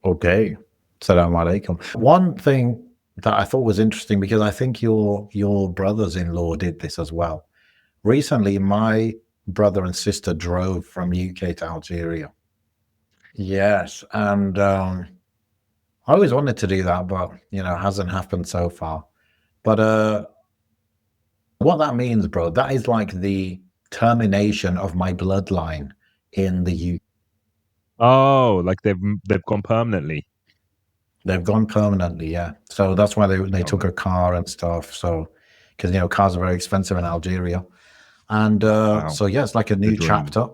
Okay. Assalamu alaikum. One thing that I thought was interesting because I think your brothers-in-law did this as well. Recently, my brother and sister drove from UK to Algeria. Yes, and I always wanted to do that, but it hasn't happened so far. But what that means, bro, that is like the termination of my bloodline in the UK. Oh, like they've gone permanently. They've gone permanently, yeah. So that's why they Oh, took a car and stuff. So because cars are very expensive in Algeria, and wow, so yeah, it's like a the new dream. chapter.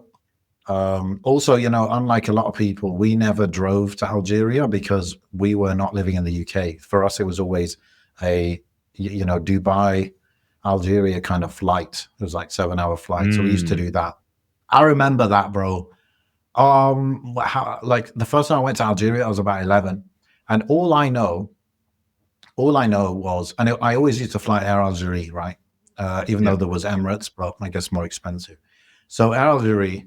Also, unlike a lot of people, we never drove to Algeria because we were not living in the UK. For us, it was always a Dubai, Algeria kind of flight. It was like 7 hour flight. So we used to Mm, do that. I remember that, bro. Like the first time I went to Algeria, I was about 11, and all I know was, and I always used to fly Air Algeria, right? Even yeah. though there was Emirates, but I guess more expensive. So Air Algeria,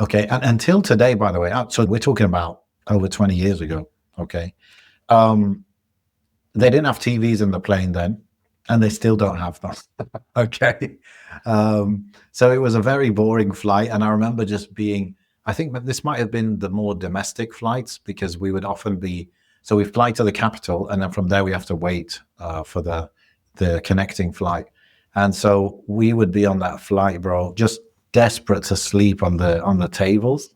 okay, and until today, by the way, so we're talking about over 20 years ago, okay? Um, they didn't have TVs in the plane then, and they still don't have them. Okay. So it was a very boring flight. And I remember just being, I think that this might have been the more domestic flights because we would often be, so we fly to the capital and then from there we have to wait for the connecting flight. And so we would be on that flight, bro, just desperate to sleep on the tables.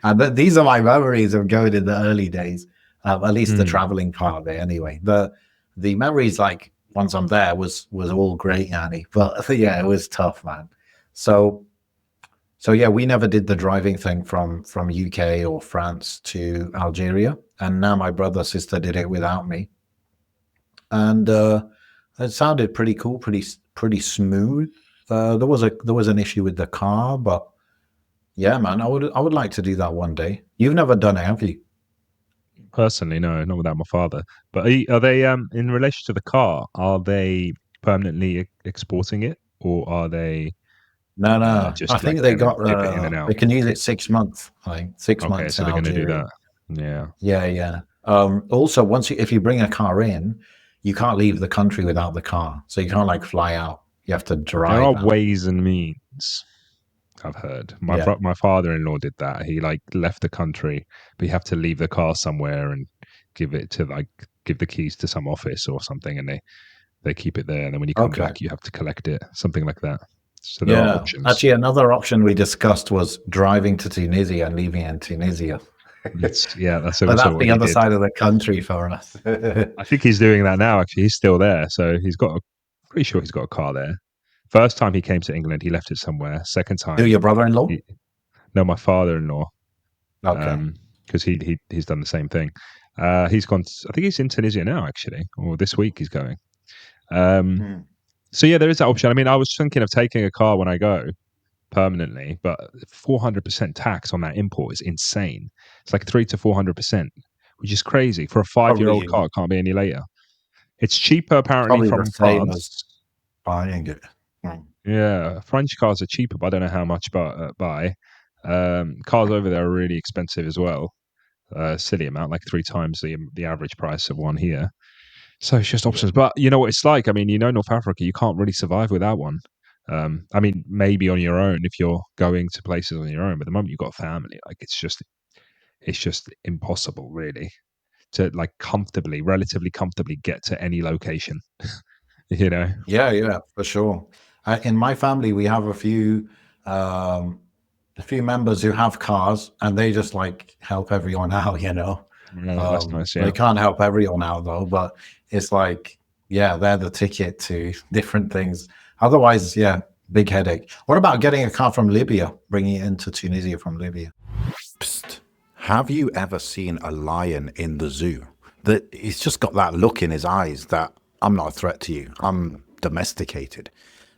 And these are my memories of going in the early days, at least the Mm. traveling part of it. Anyway, the memories like once I'm there was all great, Yanni. But yeah, it was tough, man. So so yeah, we never did the driving thing from UK or France to Algeria, and now my brother sister did it without me, and it sounded pretty cool, pretty smooth. There was an issue with the car, but yeah, man, I would like to do that one day. You've never done it, have you? Personally, no, not without my father. But are they in relation to the car? Are they permanently exporting it, or are they No, no. I just like think they going to got dip it in and out? they can use it 6 months. I think six Okay, months so in they're going to do Algeria. that. Yeah. Yeah, yeah. Also, if you bring a car in, you can't leave the country without the car. So you can't like fly out. You have to There are drive out. ways and means. I've heard Yeah. my father-in-law did that. He like left the country, but you have to leave the car somewhere and give it to like give the keys to some office or something, and they keep it there. And then when you come Okay. back, you have to collect it, something like that. So there are Yeah. options. Actually, another option we discussed was driving to Tunisia and leaving in Tunisia. That's But also that's what the he other did. side of the country for us. I think he's doing that now. Actually, he's still there, so pretty sure he's got a car there. First time he came to England, he left it somewhere. Second Who, time, your brother-in-law? he, no, my father-in-law, Okay. because he's done the same thing. He's gone. I think he's in Tunisia now, actually, or this week he's going. Um, Hmm. so yeah, there is that option. I mean, I was thinking of taking a car when I go permanently, but 400% tax on that import is insane. It's like 300 to 400%, which is crazy for a 5 year old Probably car. It can't be any later. It's cheaper apparently probably the from same as France. buying it. Hmm. Yeah, French cars are cheaper, but I don't know how much. But buy cars over there are really expensive as well. Silly amount, like three times the average price of one here. So it's just Yeah. options. But you know what it's like. I mean, North Africa, you can't really survive without one. I mean, maybe on your own if you're going to places on your own. But the moment you've got a family, like it's just impossible, really, to like relatively comfortably get to any location. You know. Yeah, yeah, for sure. In my family, we have um, a few members who have cars, and they just like help everyone out. Yeah, that's nice. They Yeah. can't help everyone out though, but it's like, yeah, they're the ticket to different things. Otherwise, yeah, big headache. What about getting a car from Libya, bringing it into Tunisia from Libya? Psst. Have you ever seen a lion in the zoo? That he's just got that look in his eyes that I'm not a threat to you. I'm domesticated.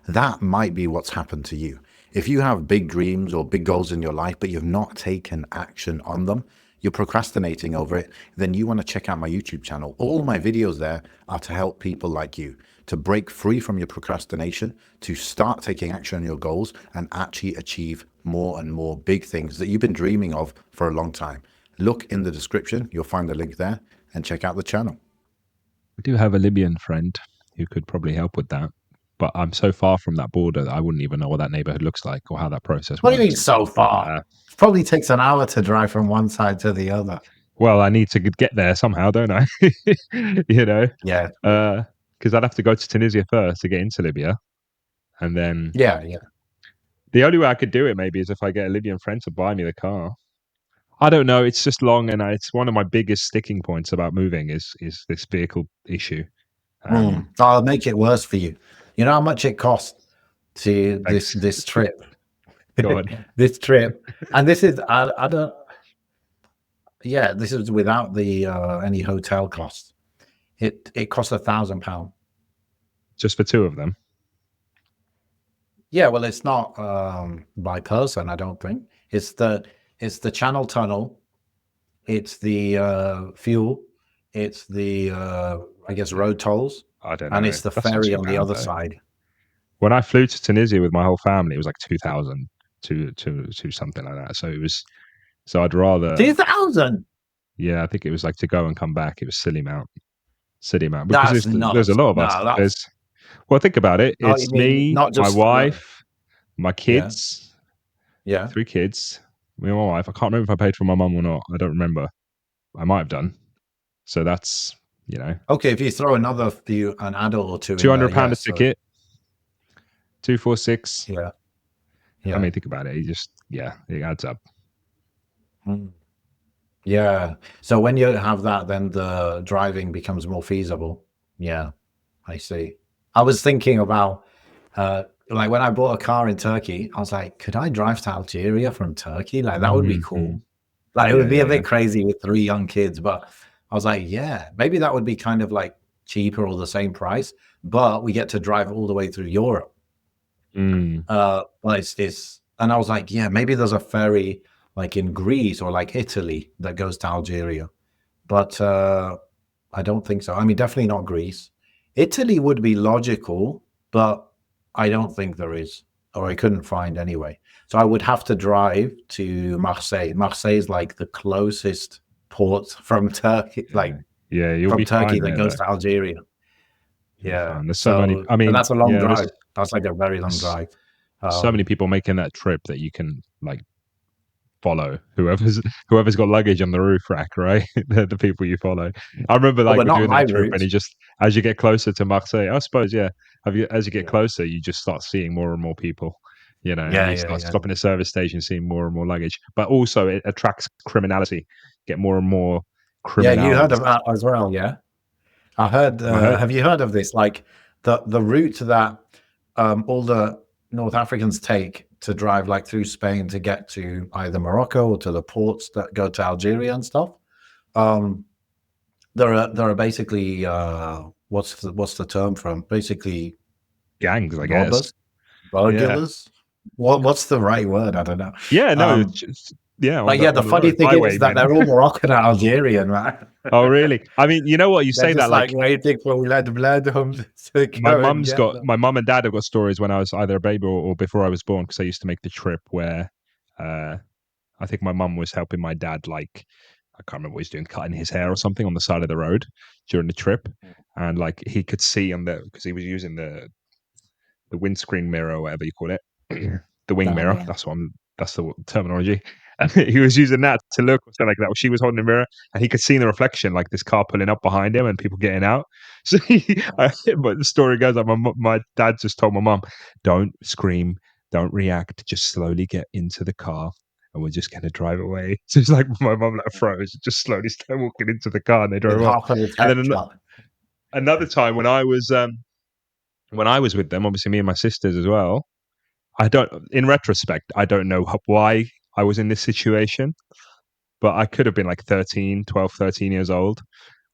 That might be what's happened to you. If you have big dreams or big goals in your life, but you've not taken action on them, you're procrastinating over it, then you want to check out my YouTube channel. All my videos there are to help people like you to break free from your procrastination, to start taking action on your goals and actually achieve more and more big things that you've been dreaming of for a long time. look in the description. You'll find the link there and check out the channel. We do have a Libyan friend who could probably help with that, but I'm so far from that border that I wouldn't even know what that neighborhood looks like or how that process What do you mean works. so far? Uh, It probably takes an hour to drive from one side to the other. well, I need to get there somehow, don't I? you know, Yeah. because I'd have to go to Tunisia first to get into Libya, and then Yeah, yeah. the only way I could do it maybe is if I get a Libyan friend to buy me the car. I don't know. It's just long, and it's one of my biggest sticking points about moving is this vehicle issue. I'll make it worse for you. You know how much it costs to this Thanks. this trip, Go on. this trip, and this is I don't. Yeah, this is without the any hotel costs. It costs £1,000. Just for two of them. Yeah, well, it's not by person. I don't think it's the Channel Tunnel. It's the fuel. It's the I guess road tolls, I don't and know. it's the That's not ferry too on the bad other though. side. When I flew to Tunisia with my whole family, it was like 2,000 to something like that. So it was. So I'd rather. 2,000. Yeah, I think it was like to go and come back. It was silly amount, because That's there's a nuts. lot of us. No, that's There's well, think about it. oh, you It's mean me, not my just wife, my yeah, kids, yeah. three kids, me and my wife. I can't remember if I paid for my mum or not. I don't remember. I might have done. So that's Okay, if you throw another few, an adult or two two in there, hundred pound a yes. So ticket, 246. yeah, I yeah. mean, think about it. It adds up. Mm. Yeah. So when you have that, then the driving becomes more feasible. Yeah, I see. I was thinking about like when I bought a car in Turkey, I was like, could I drive to Algeria from Turkey? Like that would be Hmm. cool. Like it Yeah, would be yeah, a yeah. bit crazy with three young kids, but I was like, yeah, maybe that would be kind of like cheaper or the same price, but we get to drive all the way through Europe. Mm, But it's and I was like, yeah, maybe there's a ferry like in Greece or like Italy that goes to Algeria. But I don't think so. I mean, definitely not Greece. Italy would be logical, but I don't think there is, or I couldn't find anyway. So I would have to drive to Marseille. Marseille is like the closest port from Turkey, yeah, like yeah. You'll from be Turkey fine that there, goes though. to Algeria. You'll be Yeah. fine. There's so many. So, I and mean, that's a long yeah. drive. That's like a very long There's drive. so many Um, people making that trip that you can like follow whoever's got luggage on the roof rack, right? They're the people you follow. I remember oh, like but we're not doing my that trip, and route. you just as you get closer to Marseille, I suppose, yeah. As you get Yeah. closer, you just start seeing more and more people, and Yeah, you yeah, start yeah. stopping at service stations, seeing more and more luggage. But also, it attracts criminality. Get more and more Yeah, you heard criminals. of that as well, yeah? I heard. I heard. Have you heard of this? Like the route that all the North Africans take to drive like through Spain to get to either Morocco or to the ports that go to Algeria and stuff. Um, there are basically what's the term from? Basically Gangs, I guess. robbers, Yeah. burglars. What's the right word? I don't know. Yeah, no, it's Um, just, yeah, but yeah, on the the funny road, thing is that highwaymen. they're all Moroccan and Algerian, man. Oh, really? I mean, you know what? You They're say just that like like waiting for Ouled Bladum to go and get them. my mum and dad have got stories when I was either a baby or before I was born because I used to make the trip where uh, I think my mum was helping my dad, like, I can't remember what he's doing, cutting his hair or something on the side of the road during the trip. And like he could see on because he was using the windscreen mirror or whatever you call it, the wing Damn, mirror. yeah. That's the terminology. And he was using that to look or something like that. She was holding the mirror, and he could see in the reflection like this car pulling up behind him and people getting out. So, but the story goes like my dad just told my mum, "Don't scream, don't react, just slowly get into the car." And we're just gonna drive away. So it's like my mum like froze, just slowly started walking into the car, and they With drove off. half of his And head then shot. another time when I was with them, obviously me and my sisters as well. I don't, in retrospect, I don't know why I was in this situation, but I could have been like 13 years old.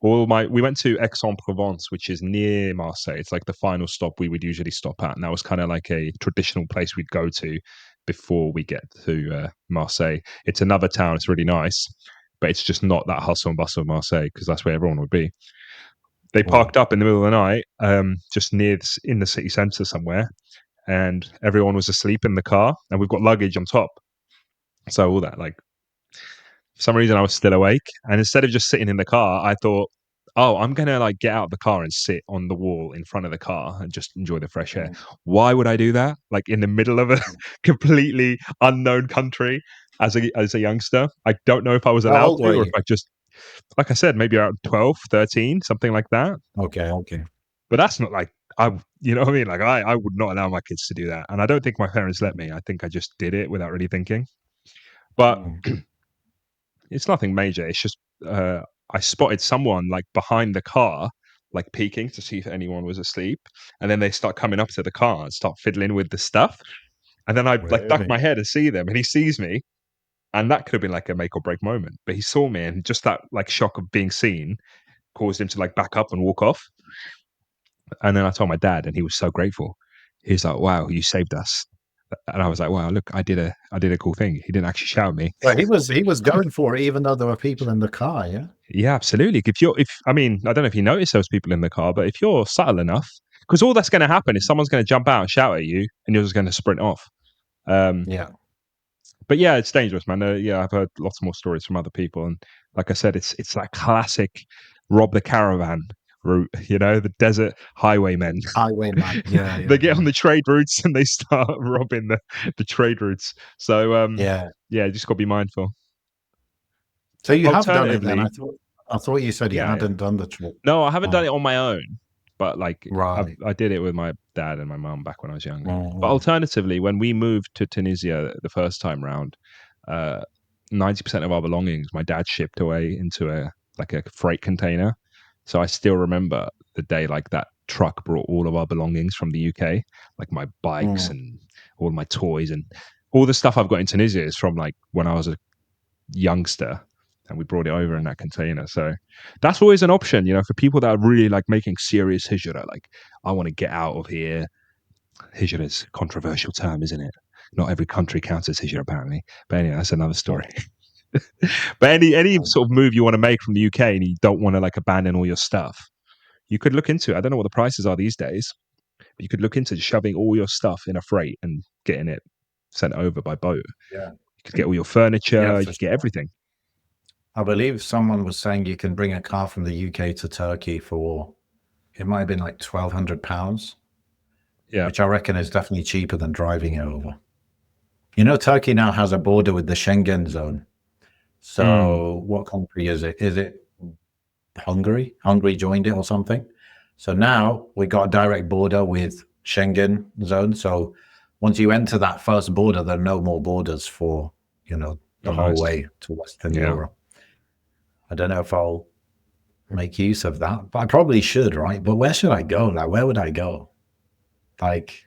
We went to Aix-en-Provence, which is near Marseille. It's like the final stop we would usually stop at. And that was kind of like a traditional place we'd go to before we get to Marseille. It's another town. It's really nice, but it's just not that hustle and bustle of Marseille because that's where everyone would be. They Yeah. parked up in the middle of the night, just in the city centre somewhere, and everyone was asleep in the car, and we've got luggage on top. So all that like For some reason, I was still awake, and instead of just sitting in the car, I thought, "Oh, I'm gonna like get out of the car and sit on the wall in front of the car and just enjoy the fresh air." Mm, Why would I do that? Like in the middle of a mm. completely unknown country as a youngster. I don't know if I was How allowed old to, were or if you? I just, like I said, maybe around 12, 13, something like that. Okay, okay. But that's not like you know what I mean? Like I would not allow my kids to do that, and I don't think my parents let me. I think I just did it without really thinking. But Mm, it's nothing major. It's just I spotted someone like behind the car, like peeking to see if anyone was asleep, and then they start coming up to the car and start fiddling with the stuff. And then I like duck really? my head to see them, and he sees me, and that could have been like a make or break moment. But he saw me, and just that like shock of being seen caused him to like back up and walk off. And then I told my dad, and he was so grateful. He's like, "Wow, you saved us." And I was like, "Wow, look, I did a cool thing." He didn't actually shout at me. Well, he was going for it, even though there were people in the car. Yeah. Yeah, absolutely. If I mean, I don't know if you notice those people in the car, but if you're subtle enough, because all that's going to happen is someone's going to jump out and shout at you, and you're just going to sprint off. Um, Yeah. but yeah, it's dangerous, man. Yeah, I've heard lots more stories from other people, and like I said, it's that classic rob the caravan route. You know, the desert highwaymen. Highwayman. Yeah, They yeah, get on yeah. the trade routes and they start robbing the trade routes. So Yeah. yeah, just got to be mindful. So you have done it then? I Alternatively, thought I thought you said you yeah, yeah. hadn't done the trip. No, I haven't done Oh, it on my own, but like right. I did it with my dad and my mum back when I was younger. But Mm, alternatively, when we moved to Tunisia the first time round, 90% of our belongings my dad shipped away into a like a freight container. So I still remember the day like that truck brought all of our belongings from the UK, like my bikes mm, and all my toys and all the stuff I've got in Tunisia is from like when I was a youngster, and we brought it over in that container. So that's always an option, you know, for people that are really like making serious hijrah. Like, I want to get out of here. Hijrah is a controversial term, isn't it? Not every country counts as hijrah, apparently. But anyway, that's another story. mm, But any mm. sort of move you want to make from the UK and you don't want to like abandon all your stuff, you could look into it. I don't know what the prices are these days, but you could look into shoving all your stuff in a freight and getting it sent over by boat. Yeah. You could get all your Yeah, furniture, you for could get sure. everything. I believe someone was saying you can bring a car from the UK to Turkey for it might have been like £1,200, Yeah. which I reckon is definitely cheaper than driving it over. You know, Turkey now has a border with the Schengen zone. Mm. So what country is it? Is it Hungary? Hungary joined it or something. So now we got a direct border with Schengen zone. So once you enter that first border, there are no more borders for, the Oh, whole nice. way to Western Yeah. Europe. I don't know if I'll make use of that, but I probably should, right? But where should I go? Like, where would I go? Like,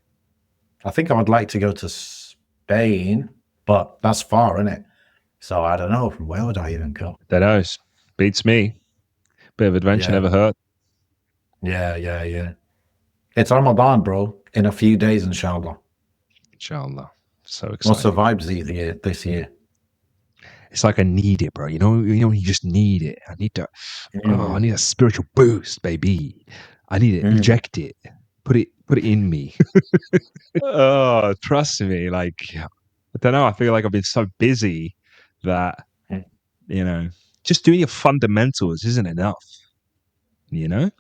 I think I would like to go to Spain, but that's far, isn't it? So I don't know. Where would I even go? That knows. Beats me. Bit of adventure Yeah, never hurt. yeah, yeah, yeah. It's Ramadan, bro. In a few days, inshallah. Inshallah. So What's the exciting. vibes this year? It's like I need it, bro. You just need it. I Mm, need a spiritual boost, baby. I need to mm, inject it. Put it in me. Oh, trust me. Like, I don't know. I feel like I've been so busy that, mm, you know, just doing your fundamentals isn't enough. You know, you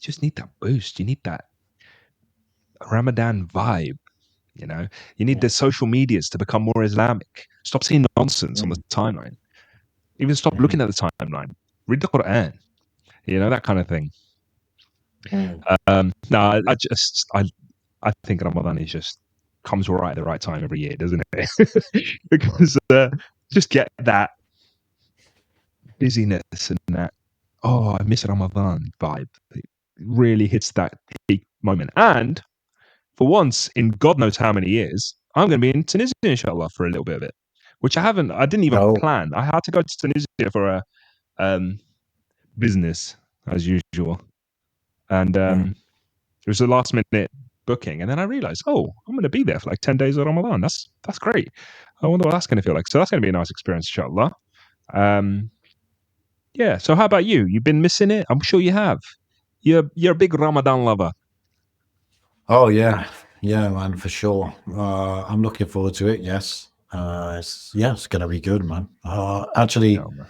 just need that boost. You need that Ramadan vibe. You know, you need the mm, social medias to become more Islamic. Stop seeing nonsense on the mm, timeline. Even stop looking mm, at the timeline. Read the Quran. You know, that kind of thing. mm, No, I think Ramadan is just comes right at the right time every year, doesn't it? Because just get that busyness and that I miss Ramadan vibe. It really hits that peak moment. And for once in God knows how many years, I'm going to be in Tunisia, inshallah, for a little bit of it, which I didn't even no. plan. I had to go to Tunisia for a um, business as usual. And Mm, it was a last minute booking. And then I realized, I'm going to be there for like 10 days of Ramadan. That's great. I wonder what that's going to feel like. So that's going to be a nice experience, inshallah. Um, yeah. So how about you? You've been missing it? I'm sure you have. You're a big Ramadan lover. oh yeah, yeah, man, for sure. I'm looking forward to it. Yes. Yeah, it's gonna be good, man. Actually, Oh, man.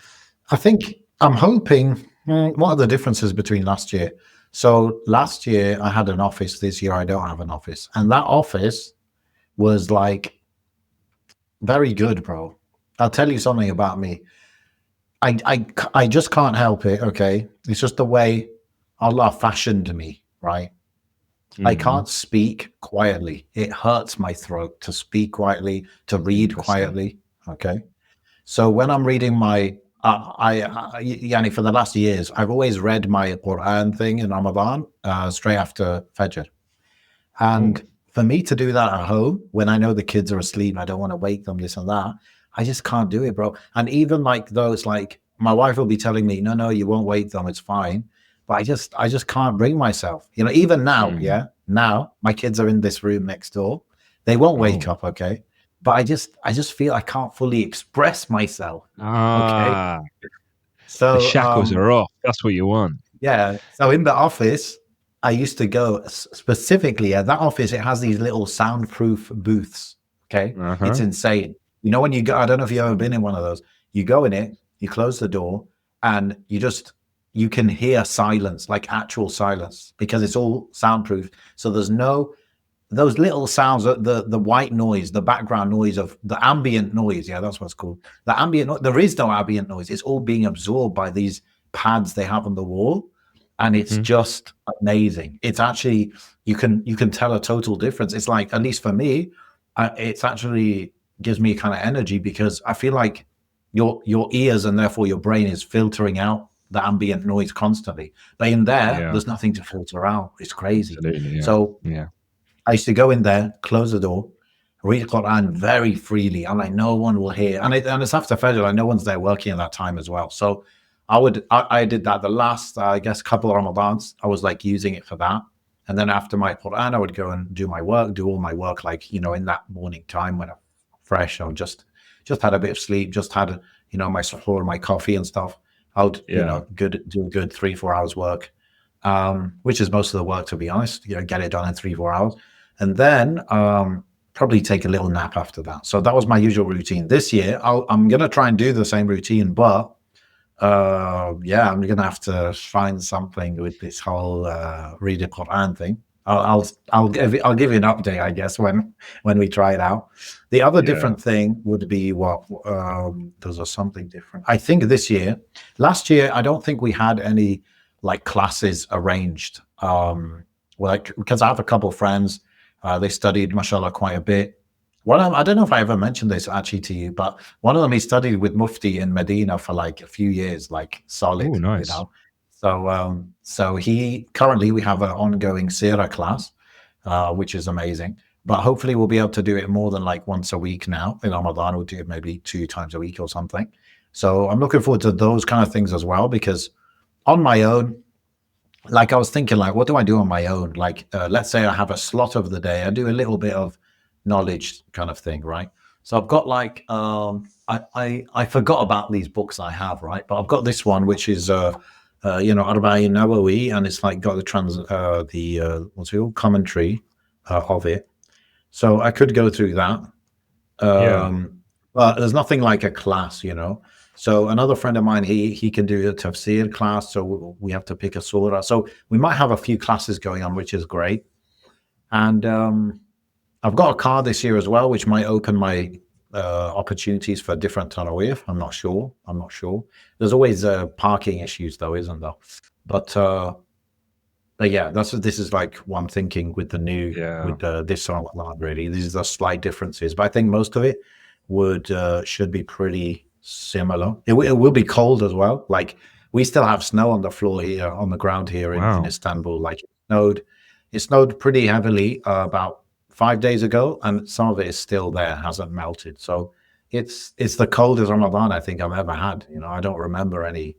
I think I'm hoping. What are the differences between last year? So last year I had an office. This year I don't have an office, and that office was like very good, bro. I'll tell you something about me. I just can't help it. Okay, it's just the way Allah fashioned me, right? I Mm, can't speak quietly. It hurts my throat to speak quietly, to read interesting. quietly. Okay. So when I'm reading my, yani for the last years, I've always read my Quran thing in Ramadan straight after Fajr. Oh, And for me to do that at home when I know the kids are asleep, I don't want to wake them, this and that. I just can't do it, bro. And even like those, like my wife will be telling me, no, no, you won't wake them. It's fine. But I just can't bring myself. Even now, mm, yeah. Now my kids are in this room next door. They won't wake oh. up, okay? But I just feel I can't fully express myself. Okay. Ah, the So shackles are off. That's what you want. yeah. So in the office, I used to go specifically at that office. It has these little soundproof booths. Okay. It's Uh-huh. insane. When you go, I don't know if you've ever been in one of those. You go in it, you close the door, and you can hear silence, like actual silence, because it's all soundproof. So there's no those little sounds, the white noise, the background noise of the ambient noise. Yeah, that's what's called. The ambient there is no ambient noise. It's all being absorbed by these pads they have on the wall, and it's Mhm. just amazing. It's actually you can tell a total difference. It's like, at least for me, it's actually gives me kind of energy, because I feel like your ears and therefore your brain is filtering out the ambient noise constantly. But in there, Yeah, there's nothing to filter out. It's crazy. absolutely. Yeah. So Yeah. I used to go in there, close the door, read Quran very freely, and like no one will hear. And it's after Fajr, like no one's there working at that time as well. So I did that the last I guess couple of Ramadans. I was like using it for that, and then after my Quran, I would go and do all my work, like in that morning time when I'm fresh. I would just had a bit of sleep, just had my suhoor, my coffee and stuff. I would Yeah. do a good 3-4 hours work, which is most of the work, to be honest. Get it done in 3-4 hours, and then probably take a little nap after that. So that was my usual routine. This year, I'm gonna try and do the same routine, but yeah, I'm gonna have to find something with this whole reading Quran thing. I'll give you an update, I guess, when we try it out. The other Yeah. different thing would be what there's something different. I think this year, last year, I don't think we had any like classes arranged. Like, because I have a couple of friends, they studied, mashallah, quite a bit. I don't know if I ever mentioned this actually to you, but one of them, he studied with Mufti in Medina for like a few years, like Oh, solid. nice. So he currently we have an ongoing Sira class, which is amazing. But hopefully we'll be able to do it more than like once a week now. In Ramadan, we'll do it maybe 2 times a week or something. So I'm looking forward to those kind of things as well, because on my own, like I was thinking, like, what do I do on my own? Like, let's say I have a slot of the day, I do a little bit of knowledge kind of thing, right? So I've got like, I forgot about these books I have, right? But I've got this one which is, Arba'in Nawawi, and it's like got the what's it called, commentary of it. So I could go through that, Yeah. but there's nothing like a class. So another friend of mine, he can do a tafsir class, so we have to pick a surah. So we might have a few classes going on, which is great. And I've got a car this year as well, which might open my opportunities for different tarawih. I'm not sure. There's always parking issues, though, isn't there? But yeah, this is like what I'm thinking with Yeah. this song. Really, these are slight differences, but I think most of it should be pretty similar. It will be cold as well. Like, we still have snow on the floor here, on the ground here in Wow. Istanbul. Like, it snowed pretty heavily about 5 days ago, and some of it is still there, hasn't melted. So it's the coldest Ramadan I think I've ever had. I don't remember any.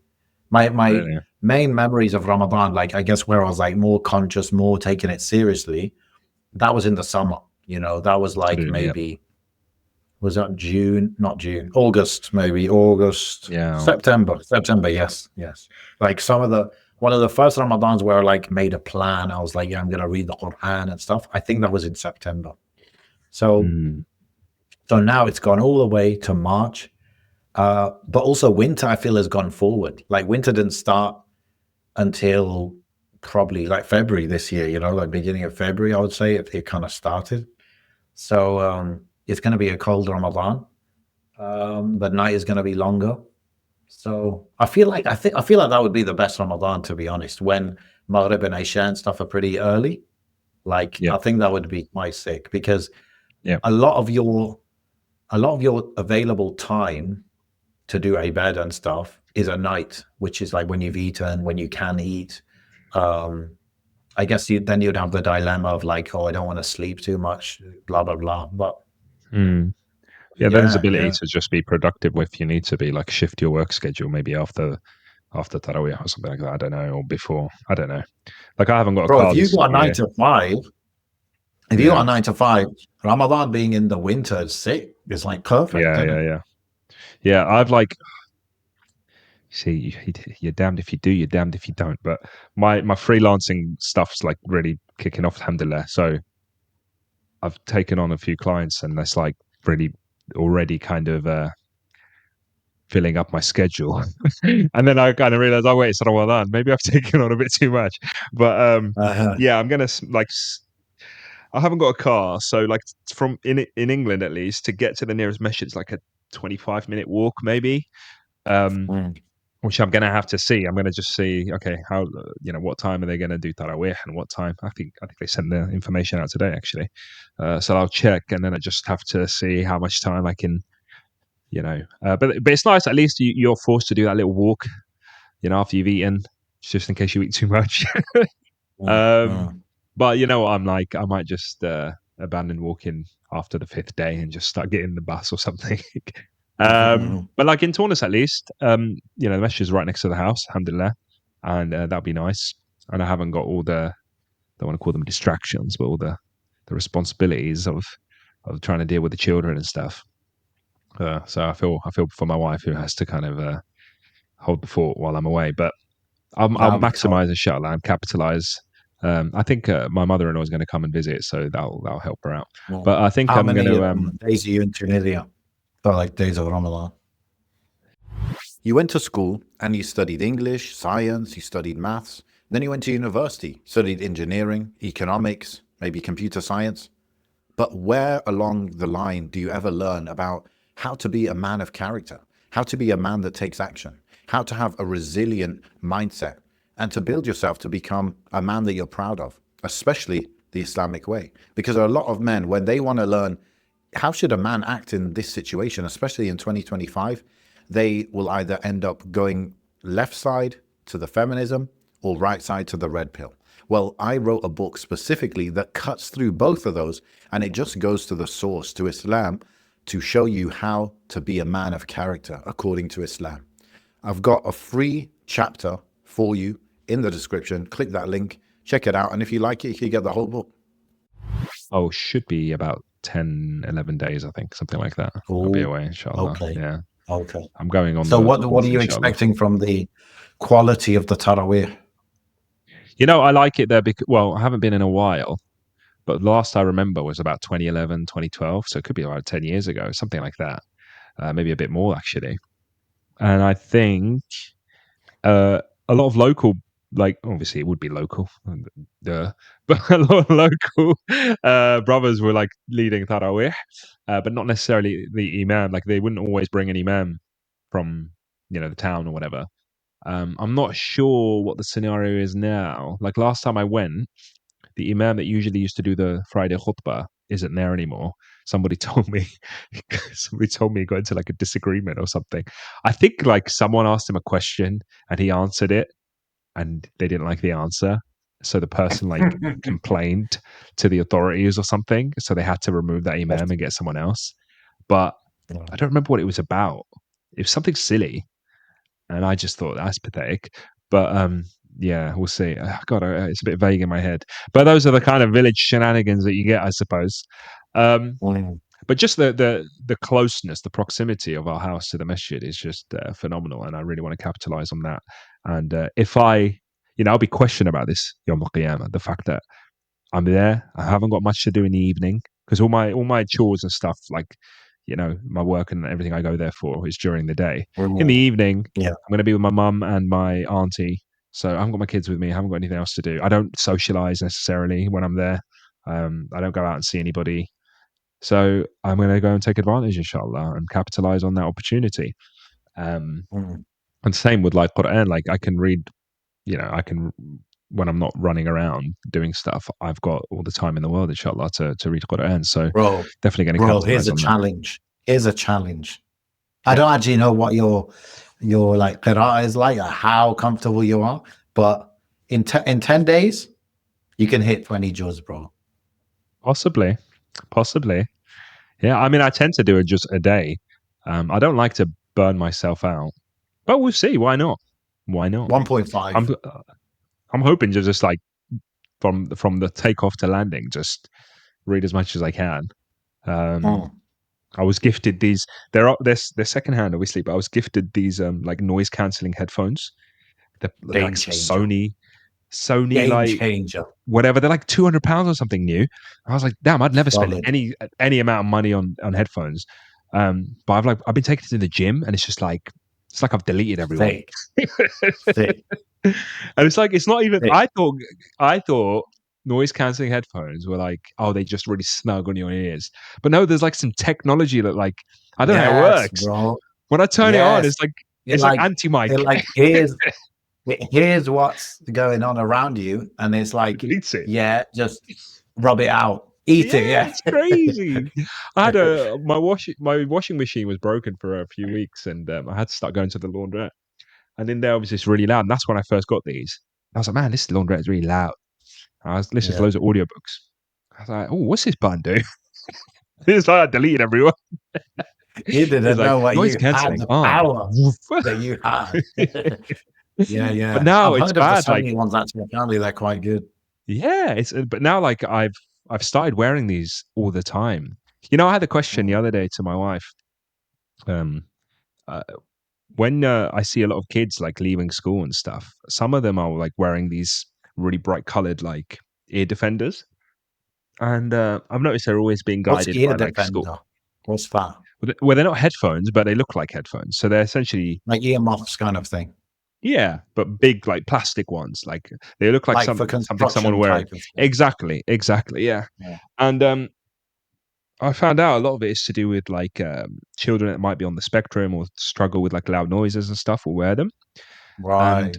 My Really? main memories of Ramadan, like I guess where I was like more conscious, more taking it seriously, that was in the summer. That was like Absolutely. Yeah. maybe, was that June? Not June, August, maybe August, Yeah. September. Yes, yes. Like one of the first Ramadans where I like made a plan. I was like, yeah, I'm gonna read the Quran and stuff. I think that was in September. So Mm. So now it's gone all the way to March. But also winter, I feel, has gone forward. Like winter didn't start until probably like February this year, like beginning of February, I would say it kind of started. So it's going to be a cold Ramadan. The night is going to be longer. So I feel like that would be the best Ramadan, to be honest, when Maghrib and Isha and stuff are pretty early. Like Yeah, I think that would be quite sick because yeah. a lot of your available time to do ibadah and stuff is at night, which is like when you've eaten, when you can eat. Um, I guess then you'd have the dilemma of like, oh, I don't want to sleep too much, blah blah blah. But Mm. Yeah, then there's yeah, ability yeah. to just be productive if you need to be, like shift your work schedule maybe after Tarawih or something like that. I don't know, or before. I don't know. Like I haven't got a Bro, car this year. if you got a Yeah, 9 to 5, Ramadan being in the winter is sick. It's like perfect, yeah, isn't yeah, it? yeah. Yeah, I've like see you're damned if you do, you're damned if you don't. But my freelancing stuff's like really kicking off, alhamdulillah. So I've taken on a few clients, and that's like really already kind of filling up my schedule. And then I kind of realized, oh wait, it's not Ramadan. Maybe I've taken on a bit too much. But Uh-huh. yeah, I'm gonna like I haven't got a car, so like from in England at least to get to the nearest mesh, it's like a 25-minute walk maybe. Um, Mm. which I'm gonna have to see. I'm gonna just see, okay, how what time are they gonna do Tarawih and what time? I think they sent the information out today actually. So I'll check, and then I just have to see how much time I can, but it's nice at least you're forced to do that little walk, after you've eaten, just in case you eat too much. Mm. um, Mm. but you know what I'm like, I might just abandon walking after the fifth day and just start getting the bus or something. Mhm. But like in Tunis at least, the mesh is right next to the house, alhamdulillah, and that'll be nice. And I haven't got all the, I don't want to call them distractions, but all the responsibilities of trying to deal with the children and stuff. So I feel for my wife who has to kind of hold the fort while I'm away. But I'll That'll be tough. maximize inshallah and capitalize. I think my mother-in-law is going to come and visit, so that'll help her out. Mm. But I think How I'm going many to days are you in Tunisia? For like days of Ramadan? You went to school and you studied English, science, you studied maths. Then you went to university, studied engineering, economics, maybe computer science. But where along the line do you ever learn about how to be a man of character, how to be a man that takes action, how to have a resilient mindset, and to build yourself to become a man that you're proud of, especially the Islamic way? Because a lot of men, when they want to learn how should a man act in this situation, especially in 2025, they will either end up going left side to the feminism or right side to the red pill. Well, I wrote a book specifically that cuts through both of those, and it just goes to the source, to Islam, to show you how to be a man of character according to Islam. I've got a free chapter for you in the description. Click that link, check it out, and if you like it, you can get the whole book. should be about 10, 11 days, I think, something like that. I'll be Oh, away, inshallah. okay. Yeah. Okay. I'm going on So the what 4th, are you inshallah. expecting from the quality of the Taraweeh? I like it there because, well, I haven't been in a while, but last I remember was about 2011, 2012. So it could be about 10 years ago, something like that. Maybe a bit more, actually. And I think uh, a lot of local, like obviously it would be local, duh, but a lot of local brothers were like leading Tarawih, but not necessarily the imam. Like they wouldn't always bring an imam from the town or whatever. I'm not sure what the scenario is now. Like last time I went, the imam that usually used to do the Friday khutbah isn't there anymore. Somebody told me, somebody told me he got into like a disagreement or something. I think like someone asked him a question and he answered it, and they didn't like the answer. So the person like complained to the authorities or something. So they had to remove that imam and get someone else. But I don't remember what it was about. It was something silly, and I just thought that's pathetic. But yeah, we'll see. God, it's a bit vague in my head. But those are the kind of village shenanigans that you get, I suppose. Um, Mm. but just the closeness, the proximity of our house to the masjid is just phenomenal, and I really want to capitalize on that. And if I'll be questioned about this Yom Al Qiyamah, the fact that I'm there, I haven't got much to do in the evening because all my chores and stuff, like my work and everything I go there for is during the day. In the Mm. evening, Yeah. I'm going to be with my mum and my auntie. So I haven't got my kids with me. I haven't got anything else to do. I don't socialize necessarily when I'm there. I don't go out and see anybody. So I'm going to go and take advantage, inshallah, and capitalize on that opportunity. Um, Mm. and same with like Quran. Like I can read, I can when I'm not running around doing stuff. I've got all the time in the world, inshallah, to read Quran. So Bro, definitely going to bro, here's capitalize a on that. challenge. Here's a challenge. I Yeah, don't actually know what your like qira'ah is like, or how comfortable you are, but in 10 days, you can hit 20 juz, bro. possibly, possibly. Yeah, I mean, I tend to do it just a day. I don't like to burn myself out, but we'll see. Why not? Why not? 1.5. I'm I'm hoping to just like from the takeoff to landing, just read as much as I can. Um, Mm. I was gifted these. They're secondhand, obviously, but I was gifted these like noise cancelling headphones. They're Game like some changer. Sony Game like changer. whatever. They're like £200 or something new. I was like, damn, I'd never spend Solid. any amount of money on headphones. But I've been taking it to the gym, and it's like I've deleted everyone. Thick. Thick. And it's like it's not even. Thick. I thought noise cancelling headphones were like, oh, they just really snug on your ears. But no, there's like some technology that like I don't know how it Yes, works. bro. When I turn it on, Yes. It it's like like anti mic. it like here's what's going on around you, and it's It like, deletes it. yeah, just rub it out. Eat it, Yeah, yeah. it's crazy. My washing machine was broken for a few weeks, and I had to start going to the laundrette. And in there was just really loud. And that's when I first got these. I was like, man, this laundrette is really loud. And I was listening to Yeah. loads of audiobooks. I was like, oh, what's this button do? It's like I deleted everyone. You It's didn't like know what noise you had, cancelling the on. power that you had. Yeah, But yeah. now I've it's heard of the bad. Like, Sony ones actually. Apparently they're quite good. yeah, it's but now like I've started wearing these all the time. I had a question the Mm. other day to my wife. Um, uh, when I see a lot of kids like leaving school and stuff, some of them are like wearing these really bright colored like ear defenders, and I've noticed they're always being What's guided ear by like school. defender? What's that? Well, they're not headphones, but they look like headphones. So they're essentially, Like earmuffs kind of thing. yeah, but big like plastic ones. Like they look like Like for something someone construction wearing. type of thing. Exactly, yeah. Yeah. And I found out a lot of it is to do with like children that might be on the spectrum or struggle with like loud noises and stuff will wear them. And Right.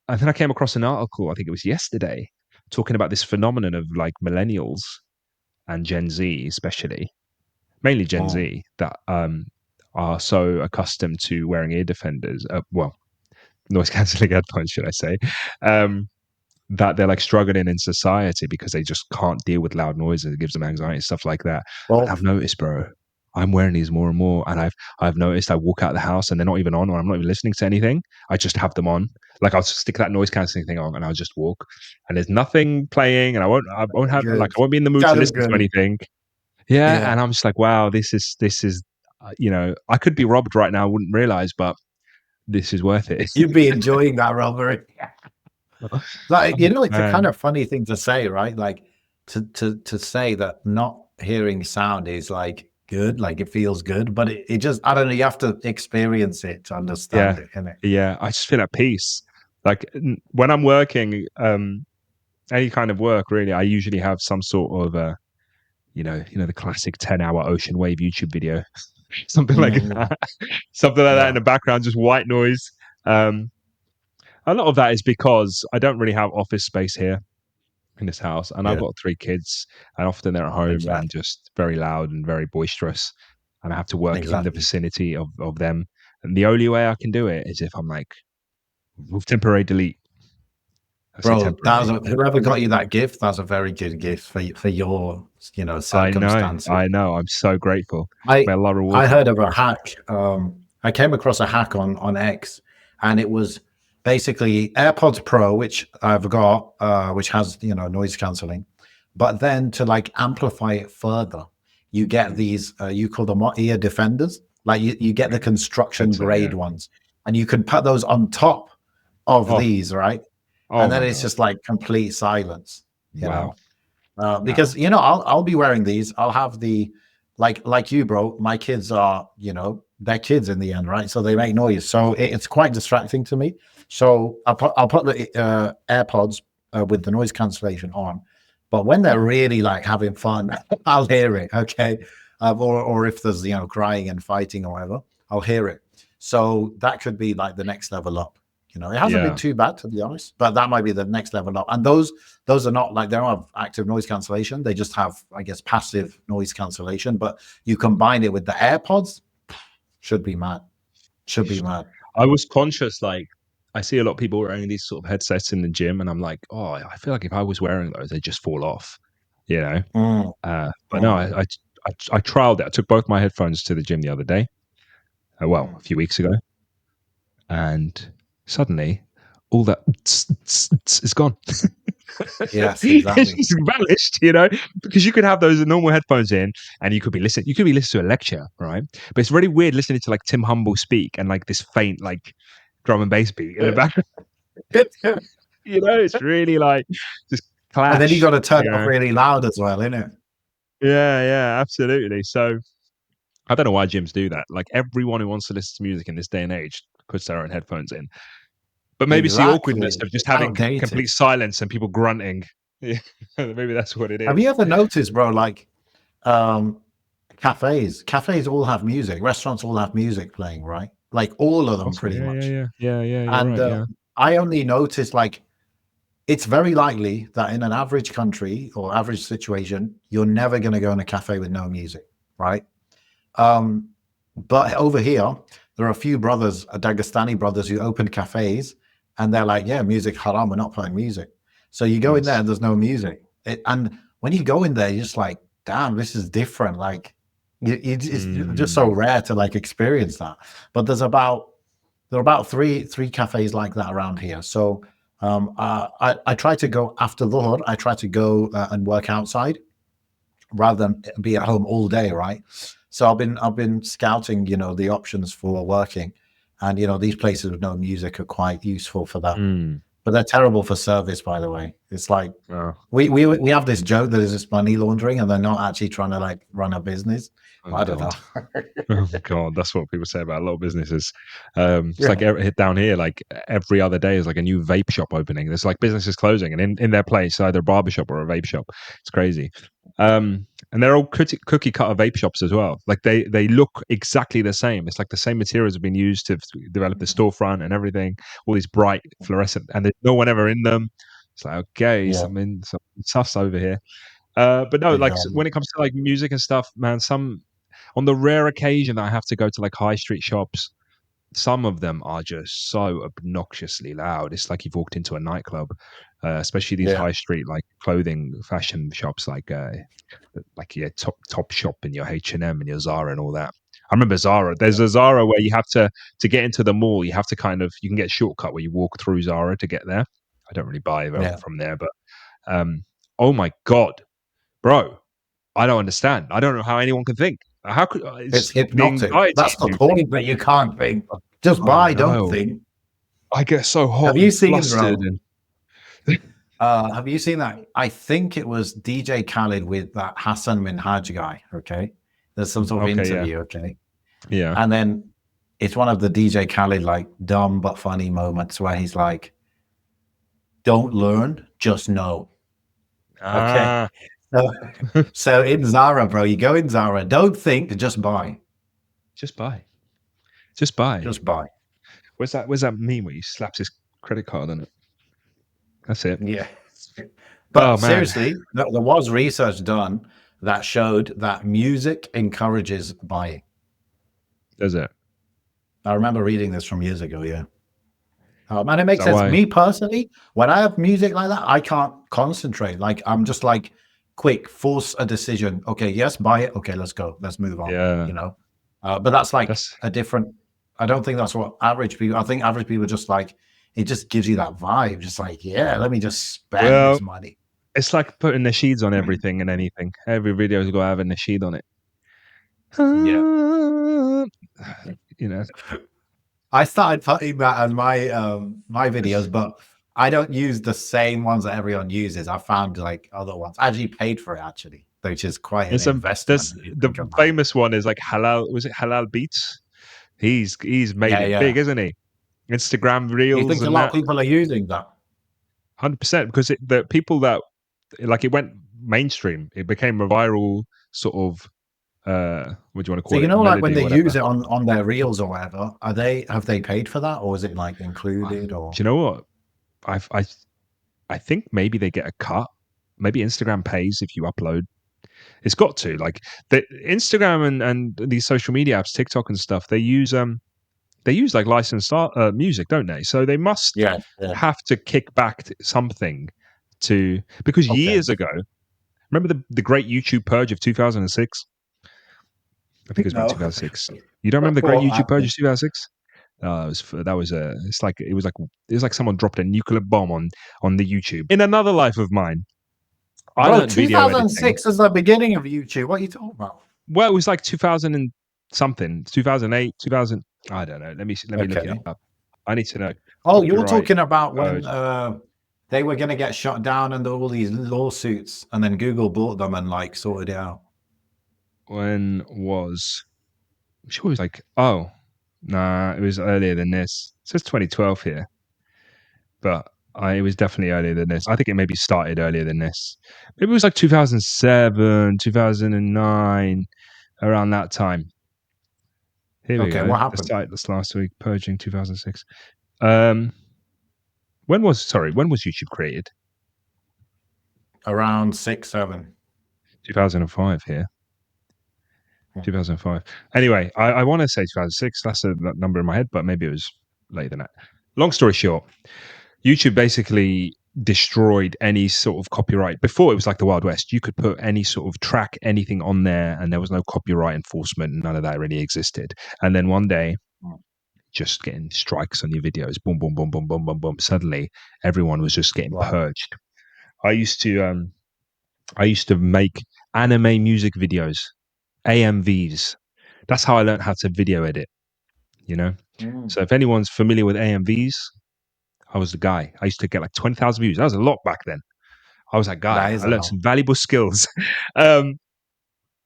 And then I came across an article, I think it was yesterday, talking about this phenomenon of like millennials and Gen Z, especially, mainly Gen Mm. Z, that are so accustomed to wearing ear defenders, noise cancelling headphones, should I say, um, that they're like struggling in society because they just can't deal with loud noises. It gives them anxiety and stuff like that. And Well, I've noticed, bro, I'm wearing these more and more, and I've noticed I walk out of the house and they're not even on, or I'm not even listening to anything. I just have them on. Like I'll just stick that noise cancelling thing on, and I'll just walk, and there's nothing playing, and I won't have like good. I won't be in the mood to Kind of listen to good. anything. Yeah, Yeah. and I'm just like, wow, this is, I could be robbed right now. I wouldn't realize, but this is worth it. You'd be enjoying that robbery. Like, Oh, it's a kind man. of funny thing to say, right? Like to say that not hearing sound is like good, like it feels good, but it just, I don't know, you have to experience it to Yeah, understand it, innit? yeah. I just feel at peace. Like when I'm working, any kind of work, really, I usually have some sort of, the classic 10-hour ocean wave YouTube video, something like Mhm. that, something like that in Yeah, the background, just white noise. Um, a lot of that is because I don't really have office space here in this house, and I've yeah, got three kids, and often they're at home and exactly, just very loud and very boisterous, and I have to work in the exactly. vicinity of them. And the only way I can do it is if I'm like with temporary delete. I say Bro, that was temporary. whoever got you that gift, that's a very good gift for your, I circumstances. know. I'm so grateful. I May Allah I reward me. heard of a hack. I came across a hack on X, and it was basically AirPods Pro, which I've got, which has noise cancelling, but then to like amplify it further, you get these. You call them what, ear defenders? Like you get the I think construction so. Yeah. grade ones, and you can put those on top of Oh. these, right? Oh And then my it's god. just like complete silence, Wow. Wow. because I'll be wearing these. I'll have the like you, bro. My kids are, they're kids in the end, right? So they make noise. So it's quite distracting to me. So I'll put the AirPods with the noise cancellation on. But when they're really like having fun, I'll hear it. Okay, or if there's crying and fighting or whatever, I'll hear it. So that could be like the next level up. It hasn't been Yeah. too bad, to be honest, but that might be the next level up. And those are not like, they don't have active noise cancellation. They just have, I guess, passive noise cancellation. But you combine it with the AirPods, should be mad. Should be mad. I was conscious, like, I see a lot of people wearing these sort of headsets in the gym, and I'm like, oh, I feel like if I was wearing those, they'd just fall off, you know. Mm, But no, mm, I trialed it. I took both my headphones to the gym the other day, well, a mm. few weeks ago, and suddenly all that is gone. Yes, It's exactly. just vanished, you know, because you could have those normal headphones in and you could be listening. You could be listening to a lecture, right? But it's really weird listening to like Tim Humble speak and like this faint like drum and bass beat in the background. And You know, it's really like just then you clash. got to turn You it off know, really loud as well, innit? yeah, absolutely. So I don't know why gyms do that. Like everyone who wants to listen to music in this day and age puts their own headphones in. But maybe it's the awkwardness Exactly. of just It's having outdated. complete silence and people grunting. Yeah, maybe that's what it Have you is. ever noticed, bro, like um, cafes all have music, restaurants all have music playing, right? Like all of them Possibly, pretty yeah, yeah, much. yeah, yeah, yeah. You're And right. Yeah. I only noticed like it's very likely that in an average country or average situation, you're never going to go in a cafe with no music, right? Um, but over here, there are a few brothers, Dagestani brothers, who opened cafes, and they're like, "Yeah, music haram. We're not playing music." So you go in there, Nice. and there's no music, and when you go in there, you're just like, "Damn, this is different." Like, it's just so Mm, rare to like experience that. But there are about three cafes like that around here. So I try to go after Dhuhr. I try to go and work outside rather than be at home all day, right? So I've been scouting, the options for working, and these places with no music are quite useful for that. mm. But they're terrible for service, by the way. It's like Oh, we have this joke that is just money laundering, and they're not actually trying to like run a business. oh I don't know. God. Oh God, that's what people say about a lot of businesses. It's like Yeah, down here, like every other day is like a new vape shop opening. There's like businesses closing, and in their place, either a barber shop or a vape shop. It's crazy. And they're all cookie cutter vape shops as well. Like they look exactly the same. It's like the same materials have been used to develop the storefront and everything. All these bright fluorescent, and there's no one ever in them. It's like okay, yeah, something stuff's over here. But no, like exactly. when it comes to like music and stuff, man, on the rare occasion that I have to go to like high street shops, some of them are just so obnoxiously loud. It's like you've walked into a nightclub, especially these Yeah, high street like clothing fashion shops, like your top shop and your H&M and your Zara and all that. I remember Zara. yeah, There's a Zara where you have to get into the mall. You have to you can get a shortcut where you walk through Zara to get there. I don't really buy yeah. from there, but um, oh my god, bro, I don't understand. I don't know how anyone can think. How could It's it's the hypnotic. anxiety That's the inducing? point, but you can't think. Just I buy, don't know. think. I get so hot Have you and seen, flustered bro? and Have you seen that? I think it was DJ Khaled with that Hassan Minhaj guy. Okay, there's some sort of okay, yeah, interview. Okay, yeah. and then it's one of the DJ Khaled like dumb but funny moments where he's like, "Don't learn, just know." Okay, Ah, so so in Zara, bro, you go in Zara, don't think, just buy, just buy, just buy. just buy. Where's that meme where he slaps his credit card on it? That's it. Yeah. Oh But man, seriously, there was research done that showed that music encourages buying. does it? I remember reading this from years ago. Yeah. And it Is makes that sense. why? Me personally, when I have music like that, I can't concentrate. Like I'm just like quick, force a decision. Okay, yes, buy it. Okay, let's go. Let's move on. Yeah, You know, but that's like that's a different. I don't think that's what average people. I think average people just like it. Just gives you that vibe. Just like yeah, let me just spend well, this money. it's like putting nasheeds on everything and anything. Every video's got to have a nasheed on it. Yeah. You know, I started putting that on my videos, but I don't use the same ones that everyone uses. I found like other ones. I actually paid for it actually. which is quite an And some investment there's if you the think about it. famous one is like Halal. Was it Halal Beats? He's made Yeah, it yeah. big, isn't he? Instagram Do you Reels think a and lot of that. people are using that? 100% because the people that like it went mainstream. It became a viral sort of what do you want to So call you it? know, like when Melody or they use whatever. it on their reels or whatever, have they paid for that, or is it like included? Do Or you know what? I I I think maybe they get a cut. Maybe Instagram pays if you upload. It's got to like the Instagram and these social media apps, TikTok and stuff. They use like licensed music, don't they? So they must yeah, yeah, have to kick back something to because okay, years ago, remember the great YouTube purge of 2006? I think it was about no, 2006. You don't remember the great what YouTube purge happened, of 2006? That was a. It's like it was like someone dropped a nuclear bomb on the YouTube. In another life of mine, I bro? learned video editing. 2006 is the beginning of YouTube. What are you talking about? Well, it was like 2000 and something, 2008, 2000. I don't know. Let me look it Okay. up. I need to know. Oh, you're Copyright talking about when purge. they were going to get shut down and all these lawsuits, and then Google bought them and like sorted it out. When was? I'm sure it was like. Oh, nah, it was earlier than this. It says 2012 here, but it was definitely earlier than this. I think it maybe started earlier than this. Maybe it was like 2007, 2009, around that time. Here we Okay, go. what The happened? site that's last week, purging 2006. When was YouTube created? Around 6, 7. 2005 here. 2005. Anyway, I want to say 2006. That's that number in my head, but maybe it was later than that. Long story short, YouTube basically destroyed any sort of copyright. Before it was like the Wild West. You could put any sort of track, anything on there, and there was no copyright enforcement. None of that really existed. And then one day, just getting strikes on your videos, boom, boom, boom, boom, boom, boom, boom. Suddenly, everyone was just getting Wow. purged. I used to make anime music videos, AMVs. That's how I learned how to video edit, you know? Mm, So if anyone's familiar with AMVs, I was the guy. I used to get like 20,000 views. That was a lot back then. I was that guy. that is I a learned lot. some valuable skills. um,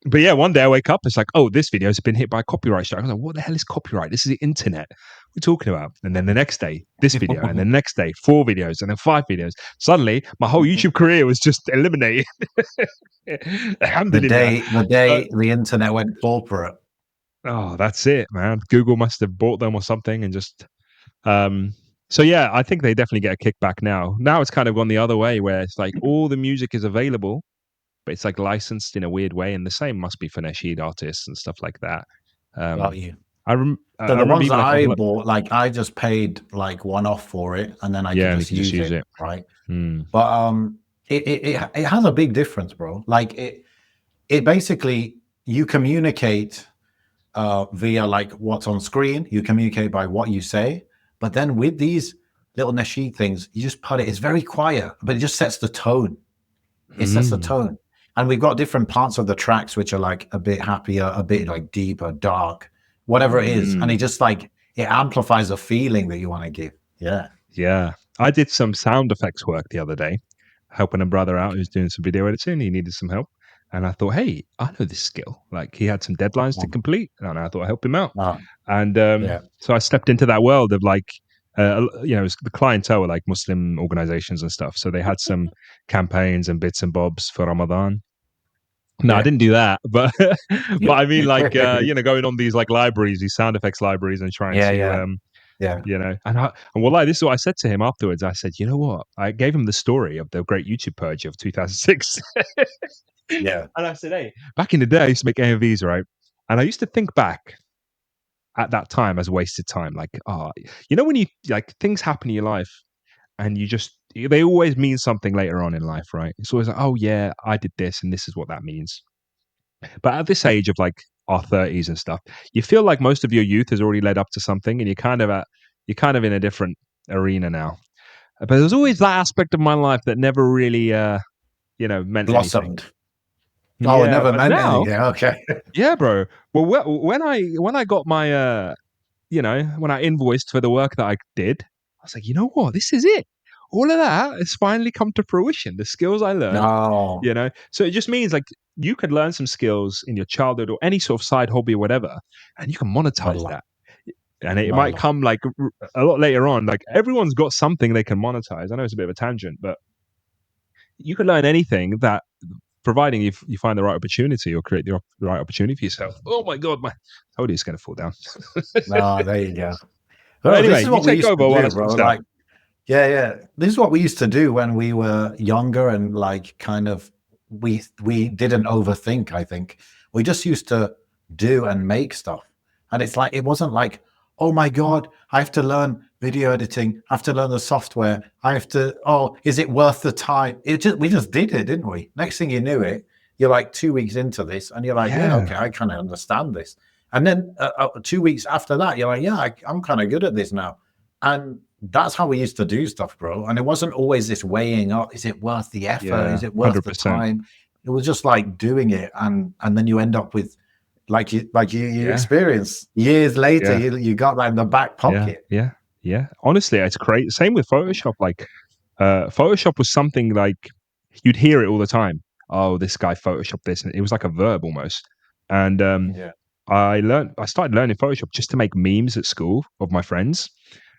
but yeah, one day I wake up, it's like, oh, this video has been hit by a copyright strike. I was like, what the hell is copyright? This is the internet. What are we talking about? And then the next day, this video, and then the next day, 4 videos, and then 5 videos. Suddenly, my whole YouTube career was just eliminated. the Alhamdulillah. day the Uh, day the internet went corporate. oh, that's it, man. Google must have bought them or something and just um so yeah, I think they definitely get a kickback now. Now it's kind of gone the other way where it's like all the music is available, but it's like licensed in a weird way, and the same must be for Nasheed artists and stuff like that. Got Um you. So I the remember ones even that like I bought, like I just paid like one off for it, and then I could yeah, and you just can just use use it, it. right? Mm. But it has a big difference, bro. Like it basically you communicate via like what's on screen. You communicate by what you say, but then with these little nasheed things, you just put it. It's very quiet, but it just sets the tone. It sets the Mm. tone. And we've got different parts of the tracks which are like a bit happier, a bit like deeper, dark, whatever it is. And it Mm. just like it amplifies the feeling that you want to give. Yeah. Yeah. I did some sound effects work the other day, helping a brother out Okay. who's doing some video editing. He needed some help. And I thought, hey, I know this skill. Like he had some deadlines to Um, complete. And I thought I'd help him out. uh, And yeah. so I stepped into that world of like, the clientele were like Muslim organizations and stuff. So they had some campaigns and bits and bobs for Ramadan. No, I Yeah. didn't do that, but but I mean, like, yeah. going on these like libraries, these sound effects libraries, and trying to Yeah. Yeah. and well, like this is what I said to him afterwards. I said, you know what? I gave him the story of the great YouTube purge of 2006, and Yeah. I said, hey, back in the day, I used to make AMVs, right? And I used to think back at that time as wasted time. Like, when you like things happen in your life, and they always mean something later on in life, right? It's always like, oh yeah, I did this, and this is what that means. But at this age of like our 30s and stuff, you feel like most of your youth has already led up to something, and you're kind of in a different arena now. But there's always that aspect of my life that never really, meant anything. Blossomed. Oh, it Yeah, never but meant now, anything. Okay. yeah, bro. Well, when I got my, when I invoiced for the work that I did, I was like, you know what, this is it. all of that has finally come to fruition. The skills I learned, No, so it just means like you could learn some skills in your childhood or any sort of side hobby or whatever, and you can monetize wallah, that. And it might wallah. come like a lot later on. Like everyone's got something they can monetize. I know it's a bit of a tangent, but you can learn anything that, providing you find the right opportunity or create the right opportunity for yourself. Oh my god, my told you it's going to fall down. No, there you go. But Oh, this anyway, is you what we take used to over while I do, sort bro. this out. Like, yeah, yeah. This is what we used to do when we were younger and like kind of we didn't overthink, I think. We just used to do and make stuff. And it's like it wasn't like, oh my God, I have to learn video editing, I have to learn the software, I have to, oh, is it worth the time? We just did it, didn't we? Next thing you knew it, you're like 2 weeks into this and you're like, yeah, Yeah, okay, I kind of understand this. And then 2 weeks after that, you're like, yeah, I'm kind of good at this now. And that's how we used to do stuff, bro. And it wasn't always this weighing up, is it worth the effort? yeah, Is it worth the 100%. time? It was just like doing it. And then you end up with you Yeah, experience years later, yeah, you got that in the back yeah, pocket. yeah, yeah. Honestly, it's great. Same with Photoshop. Like, Photoshop was something like you'd hear it all the time. Oh, this guy photoshopped this, and it was like a verb almost. And Yeah. I started learning Photoshop just to make memes at school of my friends.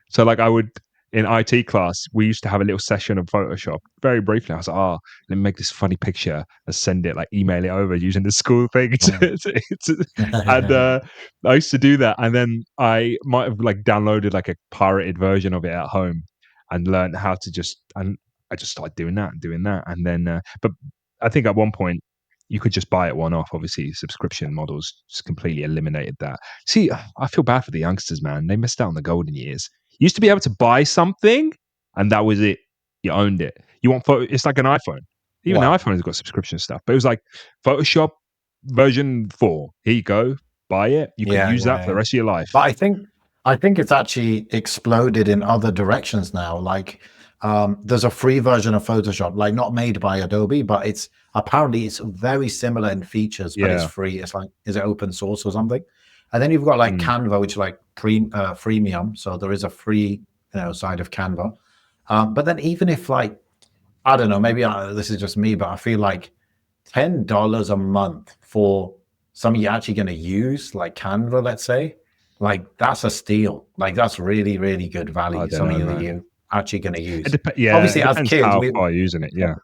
So like I would in IT class, we used to have a little session of Photoshop very briefly. I was like, oh, let me make this funny picture and send it, like email it over using the school thing. And I used to do that. And then I might have like downloaded like a pirated version of it at home and learned how to and I just started doing that and doing that. And then, but I think at one point you could just buy it one off. Obviously, subscription models just completely eliminated that. See, I feel bad for the youngsters, man. They missed out on the golden years. You used to be able to buy something, and that was it. You owned it. You want photo? It's like an iPhone. Even the Wow. iPhone has got subscription stuff, but it was like Photoshop version 4. Here you go. Buy it. You can Yeah, use that yeah, for the yeah. rest of your life. But I think it's actually exploded in other directions now. Like there's a free version of Photoshop, like not made by Adobe, but it's very similar in features, but it's Yeah. free. It's like, is it open source or something? And then you've got like Mm. Canva, which is like freemium. So there is a free, side of Canva. But then even if like, I don't know, maybe this is just me, but I feel like $10 a month for something you're actually going to use, like Canva, let's say, like that's a steal. Like that's really, really good I value. don't know, Something that man. you're actually going to use. Yeah, Obviously, it as depends kids, how far you're using it. Yeah.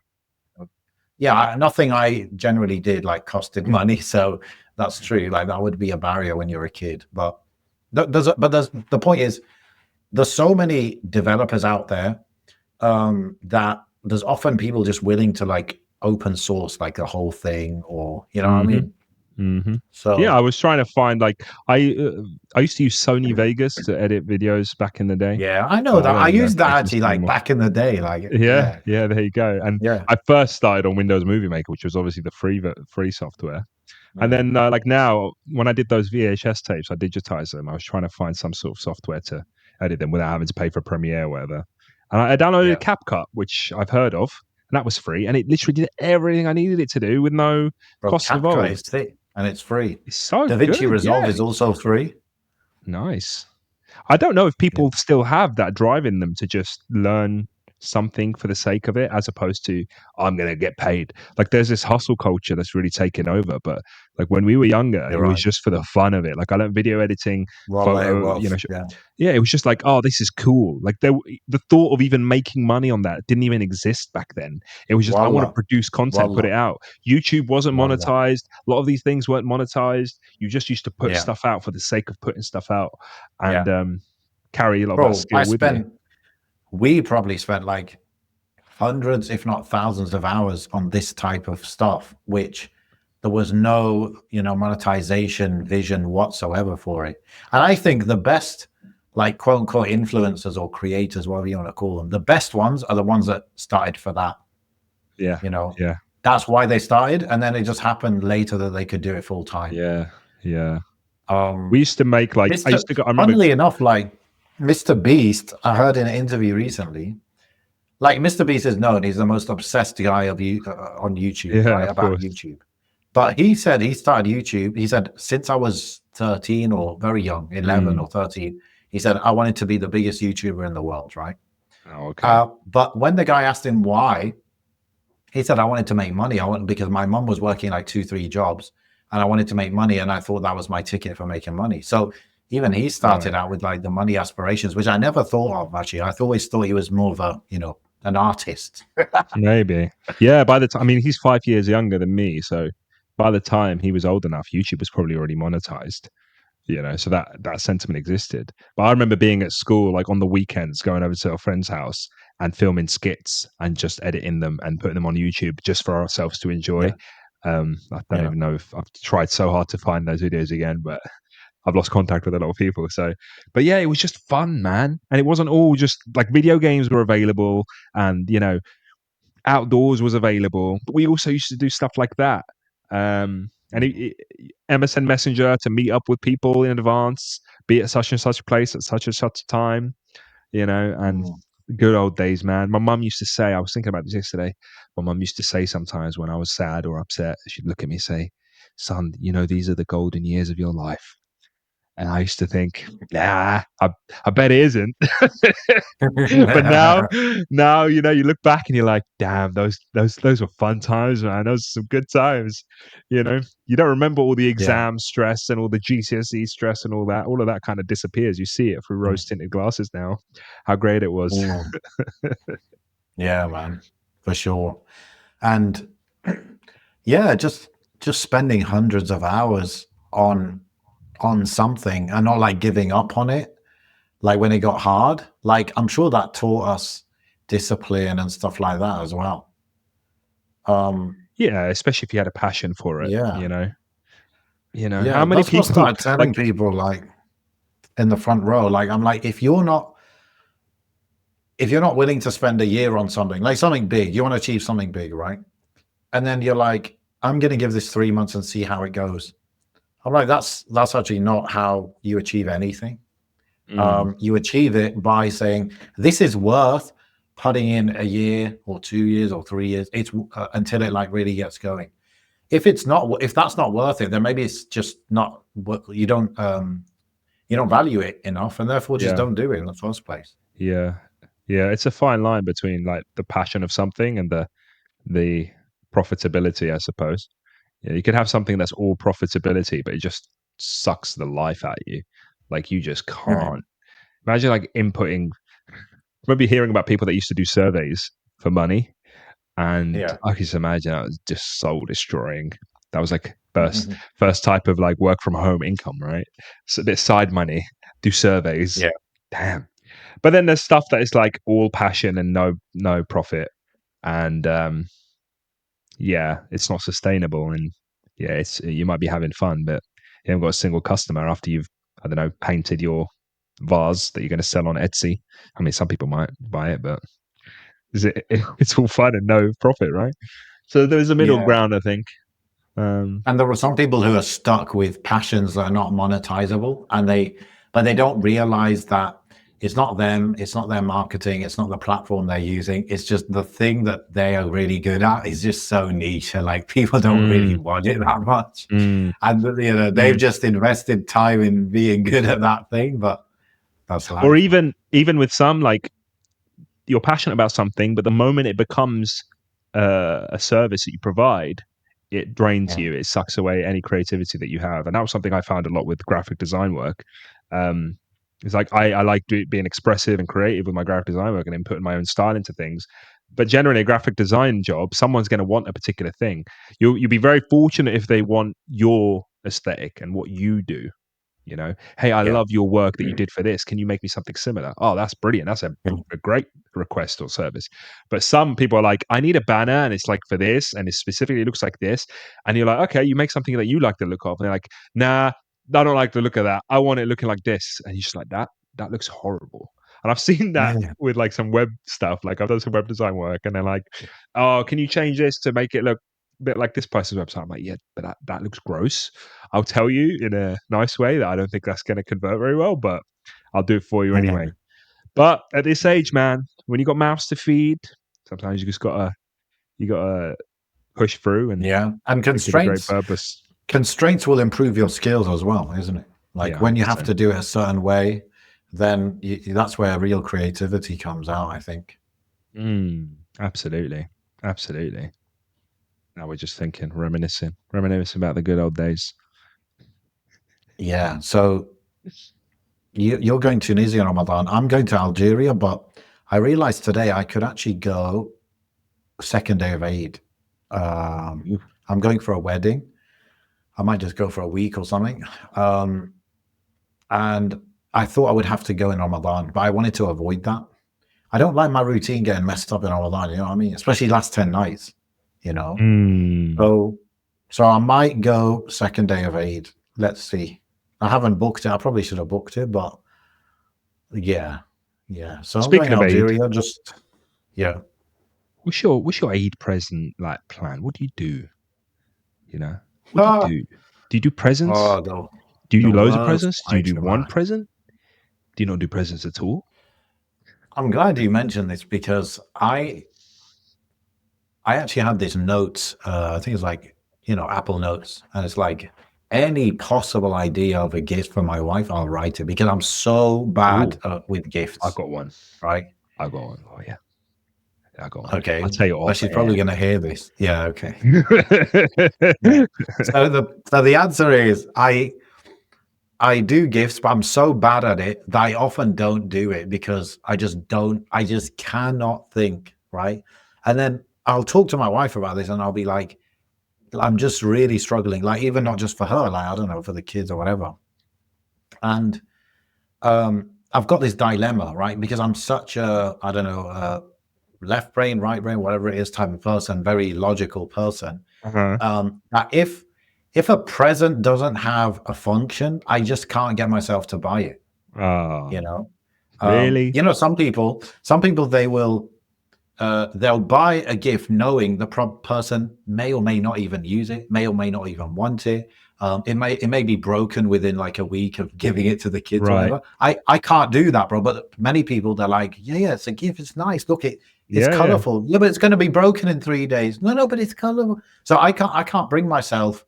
yeah, nothing I generally did like costed money, so that's true. Like that would be a barrier when you're a kid. But the point is, there's so many developers out there that there's often people just willing to like open source like the whole thing, or you know what I Hmm. mean. Hmm. Yeah, I So was trying to find like I used to use Sony Vegas to edit videos back in the day, yeah, I know but I that. don't I even know if used that they exist actually like anymore. back in the day. Like, Yeah, yeah, yeah, there you go. And yeah, I first started on Windows Movie Maker, which was obviously the free software. And yeah, then like now, when I did those VHS tapes, I digitized them. I was trying to find some sort of software to edit them without having to pay for Premiere or whatever. And I downloaded yeah. CapCut, which I've heard of, and that was free. And it literally did everything I needed it to do with no Bro, cost CapCut is involved. thick and it's free. It's so DaVinci good. Resolve Yeah, is also free. nice. I don't know if Yeah, people still have that drive in them to just learn something for the sake of it, as opposed to I'm going to get paid. Like there's this hustle culture that's really taken over. But like when we were younger, you're it was right. just for the fun of it. Like I learned video editing, Well, it photo, was. Yeah, yeah, it was just like, oh, this is cool. Like the thought of even making money on that didn't even exist back then. It was just I want to voila, produce content, put voila, it out. YouTube wasn't voila. monetized. A lot of these things weren't monetized. You just used to put Yeah, stuff out for the sake of putting stuff out, and yeah. carry a lot of that Bro, skill with you. we probably spent like hundreds, if not thousands of hours on this type of stuff, which there was no, monetization vision whatsoever for it. And I think the best, like quote unquote influencers or creators, whatever you want to call them, the best ones are the ones that started for that, Yeah, you know. yeah, That's why they started, and then it just happened later that they could do it full time. yeah, yeah. We Um, used to make like I Mr. used to go. I remember. Funnily enough, like Mr. Beast, I heard in an interview recently, like Mr. Beast is known, he's the most obsessed guy on YouTube, Yeah, right? of About course. YouTube. But he said he started YouTube. He said, since I was 13 or very young, 11 Mm, or 13, he said, I wanted to be the biggest YouTuber in the world, right? Oh, okay. But when the guy asked him why, he said, I wanted to make money. I wanted because my mum was working like 2, 3 jobs, and I wanted to make money, and I thought that was my ticket for making money. So even he started Right. out with like the money aspirations, which I never thought of actually. I always thought he was more of a, an artist. Maybe. Yeah, by the time, I mean, he's 5 years younger than me. So by the time he was old enough, YouTube was probably already monetized, so that sentiment existed. But I remember being at school, like on the weekends, going over to a friend's house and filming skits and just editing them and putting them on YouTube just for ourselves to enjoy. Yeah, I don't yeah. even know if I've tried so hard to find those videos again, but I've lost contact with a lot of people. So, but yeah, it was just fun, man. And it wasn't all just like video games were available and, outdoors was available, but we also used to do stuff like that. And MSN Messenger to meet up with people in advance, be at such and such place at such and such time, and Mm. good old days, man. My mum used to say, I was thinking about this yesterday. My mum used to say sometimes when I was sad or upset, she'd look at me and say, son, these are the golden years of your life. And I used to think, nah, I bet it isn't. But now, you look back and you're like, damn, those were fun times, man. Those are some good times. You don't remember all the Yeah. exam stress and all the GCSE stress and all that. All of that kind of disappears. You see it through Mm. rose tinted glasses now. How great it was. Mm. Yeah, man, for sure. And yeah, just spending hundreds of hours on something and not like giving up on it. Like when it got hard, like I'm sure that taught us discipline and stuff like that as well. Um, Yeah, especially if you had a passion for it. yeah, How yeah. many That's what I people started telling like? people, like in the front row. Like I'm like, if you're not willing to spend a year on something, like something big, you want to achieve something big, right? And then you're like, I'm going to give this 3 months and see how it goes. I'm like, that's actually not how you achieve anything. Mm, You achieve it by saying this is worth putting in a year or 2 years or 3 years. It's until it like really gets going. If that's not worth it, then maybe it's just not what you don't value it enough, and therefore just yeah, don't do it in the first place. yeah, yeah. It's a fine line between like the passion of something and the profitability, I suppose. You could have something that's all profitability, but it just sucks the life out of you. Like you just can't. Imagine like inputting. I remember hearing about people that used to do surveys for money, and Yeah. I can just imagine that was just soul destroying. That was like first type of like work from home income, right? So a bit side money, do surveys. Yeah. Damn. But then there's stuff that is like all passion and no profit, and yeah, it's not sustainable. And yeah, it's you might be having fun, but you haven't got a single customer after you've, I don't know, painted your vase that you're going to sell on Etsy. I mean, some people might buy it, but it's all fun and no profit, right? So there's a middle Yeah. ground, I think. Um, And there are some people who are stuck with passions that are not monetizable, but they don't realize that it's not them, it's not their marketing, it's not the platform they're using. It's just the thing that they are really good at is just so niche, and like people don't really mm, want it that much. mm, And they've mm. just invested time in being good at that thing, but that's Or life. even with some like you're passionate about something, but the moment it becomes a service that you provide, it drains Yeah. you. It sucks away any creativity that you have, and that was something I found a lot with graphic design work. Um, it's like I like being expressive and creative with my graphic design work and then putting my own style into things. But generally, a graphic design job, someone's going to want a particular thing. You'll be very fortunate if they want your aesthetic and what you do. Hey, I Yeah. love your work that you did for this. Can you make me something similar? Oh, that's brilliant. That's a great request or service. But some people are like, I need a banner and it's like for this and it specifically looks like this. And you're like, okay, you make something that you like the look of. And they're like, nah, I don't like the look of that. I want it looking like this. And you're just like, that looks horrible. And I've seen that Yeah. with like some web stuff. Like I've done some web design work and they're like, oh, can you change this to make it look a bit like this person's website? I'm like, yeah, but that looks gross. I'll tell you in a nice way that I don't think that's going to convert very well, but I'll do it for you anyway. But at this age, man, when you got mouths to feed, sometimes you gotta push through and Yeah. And make it a great constraints purpose. constraints will improve your skills as well, isn't it? Yeah, Like when you have 100%. to do it a certain way, then that's where real creativity comes out, I think. Absolutely, absolutely. Now we're just thinking, reminiscing about the good old days. Yeah. So you're going to Tunisia in Ramadan. I'm going to Algeria, but I realized today I could actually go second day of Eid. Um, Ooh. I'm going for a wedding. I might just go for a week or something. Um, and I thought I would have to go in Ramadan, but I wanted to avoid that. I don't like my routine getting messed up in Ramadan, you know what I mean? Especially last 10 nights, you know? Mm. So so I might go second day of Eid. Let's see. I haven't booked it. I probably should have booked it, but yeah. Yeah. So I'm going Speaking of Eid, Algeria, just yeah. what's your Eid present like plan? What do you do? You know, what do you Ah, do? Do you do presents? oh, the Do you the do loads of worst presents? Do you do item. one present? Do you not do presents at all? I'm glad you mentioned this because I actually had this notes. I think it's like Apple Notes, and it's like any possible idea of a gift for my wife, I'll write it because I'm so bad Oh, with I gifts, got one. right? I got one. Oh yeah, I got one. Okay, I'll tell you but off she's probably air. going to hear this. Yeah, okay, yeah. So the answer is I do gifts, but I'm so bad at it that I often don't do it because I just cannot think, right? And then I'll talk to my wife about this and I'll be like, I'm just really struggling, like even not just for her, like I don't know, for the kids or whatever. And I've got this dilemma, right? Because I'm such a, I don't know, left brain, right brain, whatever it is, type of person, very logical person. Uh-huh. That if a present doesn't have a function, I just can't get myself to buy it. Oh, You know, really? some people they'll buy a gift knowing the person may or may not even use it, may or may not even want it. It may be broken within like a week of giving it to the kids or Right. whatever. I can't do that, bro. But many people they're like, yeah, it's a gift. It's nice. Look, it's Yeah, yeah. colorful. Yeah, but it's going to be broken in 3 days. No, but it's colorful. So I can't bring myself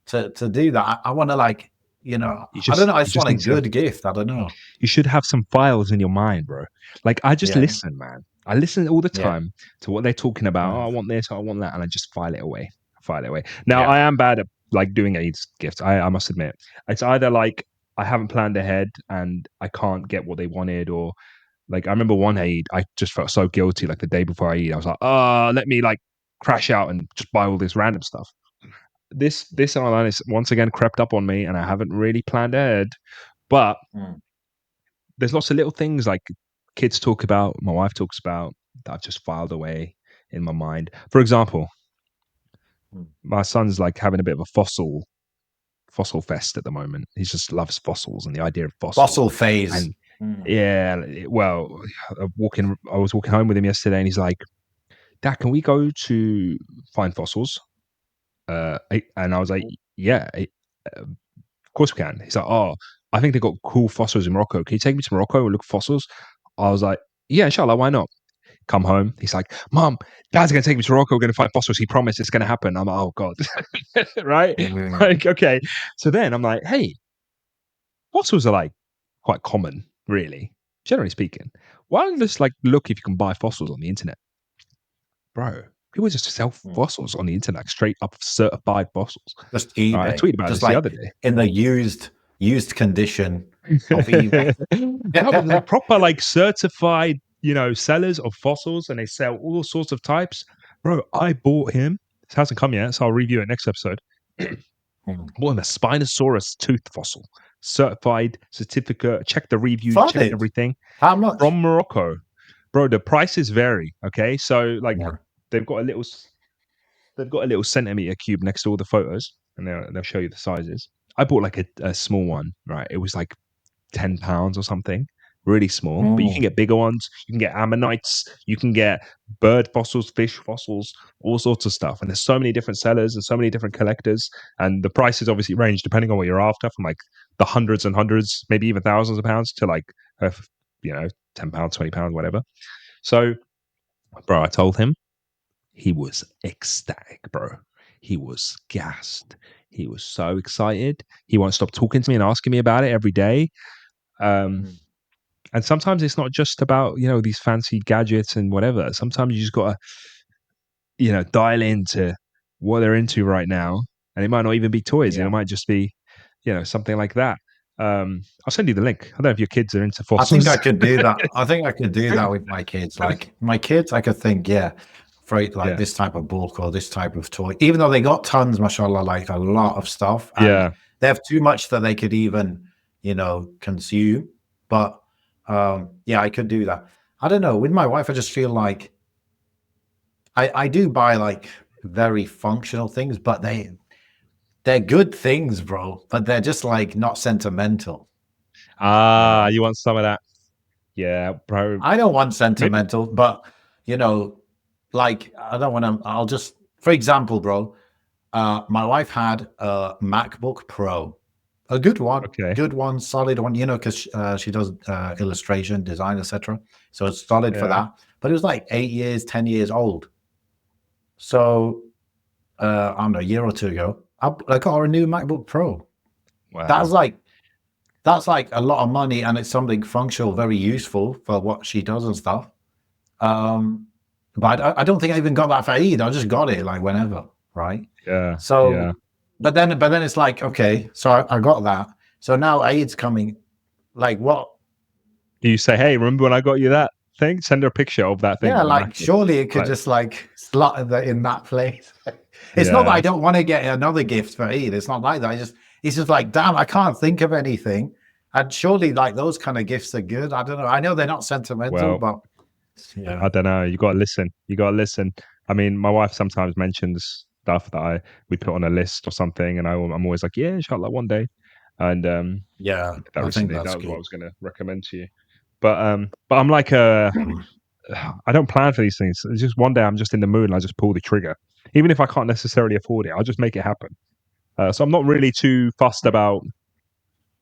to do that. I want to like I don't know. I You just just want a need to. good gift. I don't know. You should have some files in your mind, bro. Like I just Yeah, listen, man. I listen all the yeah, time to what they're talking about. Oh, mm, I want this, I want that, and I just file it away. File it away. Now yeah. I am bad at like doing AIDS gifts. I must admit. It's either like I haven't planned ahead and I can't get what they wanted, or like I remember one Eid, I just felt so guilty. Like the day before I eat, I was like, oh, let me like crash out and just buy all this random stuff. This online is once again crept up on me, and I haven't really planned ahead. But Mm, there's lots of little things like kids talk about, my wife talks about that I've just filed away in my mind. For example, mm. my son's like having a bit of a fossil fest at the moment. He just loves fossils and the idea of fossils. Fossil phase. And Mm. yeah, well, I was walking home with him yesterday, and he's like, "Dad, can we go to find fossils?" And I was like, "Yeah, of course we can." He's like, "Oh, I think they got cool fossils in Morocco. Can you take me to Morocco and look for fossils?" I was like, "Yeah, inshallah, why not?" Come home. He's like, Mom, Dad's going to take me to Morocco. We're going to find fossils. He promised it's going to happen. I'm like, oh, God. Right? Mm. Like, okay. So then I'm like, hey, fossils are like quite common, really, generally speaking. Why don't you just like look if you can buy fossils on the internet? Bro, people just sell Mm. fossils on the internet, like straight up certified fossils. Just All right. I eBay, tweeted about just this the like other day. in the used condition of eBay. No, but like proper, like certified, sellers of fossils, and they sell all sorts of types. Bro, I bought him. This hasn't come yet, so I'll review it next episode. I Mm. bought him a Spinosaurus tooth fossil, certified certificate. Check the reviews, check Flooded. everything How much? from Morocco. Bro, the prices vary. Okay, so like Yeah. they've got a little, they've got a little centimeter cube next to all the photos, and they'll show you the sizes. I bought like a small one, right? It was like £10 or something, really small. But you can Mm. get bigger ones. You can get ammonites. You can get bird fossils, fish fossils, all sorts of stuff. And there's so many different sellers and so many different collectors. And the prices obviously range depending on what you're after, from like the hundreds and hundreds, maybe even thousands of pounds, to like, £10, £20, whatever. So, bro, I told him, he was ecstatic, bro. He was gassed. He was so excited. He won't stop talking to me and asking me about it every day. Um, Mm. And sometimes it's not just about, these fancy gadgets and whatever. Sometimes you just got to, dial into what they're into right now. And it might not even be toys. It Yeah. might just be, something like that. I'll send you the link. I don't know if your kids are into I think I fossils. could do that. I think I could do that with my kids. Like my kids, I could think, yeah, for like Yeah. this type of book or this type of toy. Even though they got tons, mashallah, like a lot of stuff, and Yeah. they have too much that they could even, consume. But yeah, I could do that. I don't know. With my wife, I just feel like I do buy like very functional things, but they're good things, bro. But they're just like not sentimental, you Ah, know. you want some of that? Yeah, bro. I don't want Maybe. sentimental, but you know, like I don't want to. I'll just, for example, bro. My wife had a MacBook Pro, a Okay. good one, solid one. Because she does illustration, design, etc. So it's solid for Yeah. that. But it was like 8 years, 10 years old. So I don't know, a year or two ago, I got her a new MacBook Pro. That's Wow. like that's like a lot of money, and it's something functional, very useful for what she does and stuff. Um, but I don't think I even got that for Eid. I just got it like whenever, right? Yeah. Yeah. So, but then it's like, okay, so I got that. So now Eid's coming. Like what? Do you say, hey, remember when I got you that thing? Send her a picture of that Yeah, thing, the like MacBook. surely it could Like, just like slot in that place. It's not that yeah. I don't want to get another gift for Eid. It's not like that. It's just like, damn, I can't think of anything. And surely like those kind of gifts are good. I don't know. I know they're not sentimental, Well, but yeah, I don't know. You got to listen. You got to listen. I mean, my wife sometimes mentions stuff that we put on a list or something, and I'm always like, yeah, inshallah, one day. And yeah, I did that I think recently. That that's was what I good. was going to recommend to you. But I'm like I don't plan for these things. It's just one day I'm just in the mood and I just pull the trigger, even if I can't necessarily afford it. I'll just make it happen. So I'm not really too fussed about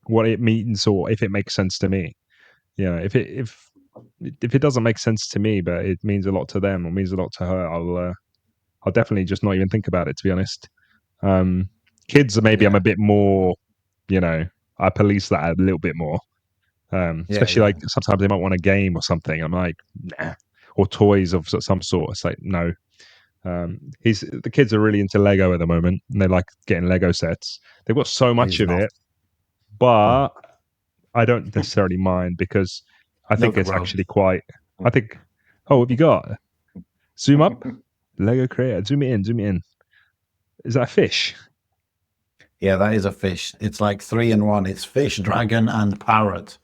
what it means or if it makes sense to me. If it doesn't make sense to me, but it means a lot to them or means a lot to her, I'll definitely just not even think about it. To be honest, um, kids maybe I'm Yeah, a bit more, you know, I police that a little bit more. yeah, Especially yeah. like sometimes they might want a game or something. I'm like, nah, or toys of some sort. It's like no. He's the kids are really into Lego at the moment, and they like getting Lego sets. They've got so much He's of not. it, but I don't necessarily mind because I think Look, it's bro. actually quite. I think. Oh, what have you got? Zoom up, Lego Creator. Zoom it in. Zoom it in. Is that a fish? Yeah, that is a fish. It's like three in one. It's fish, dragon, and parrot.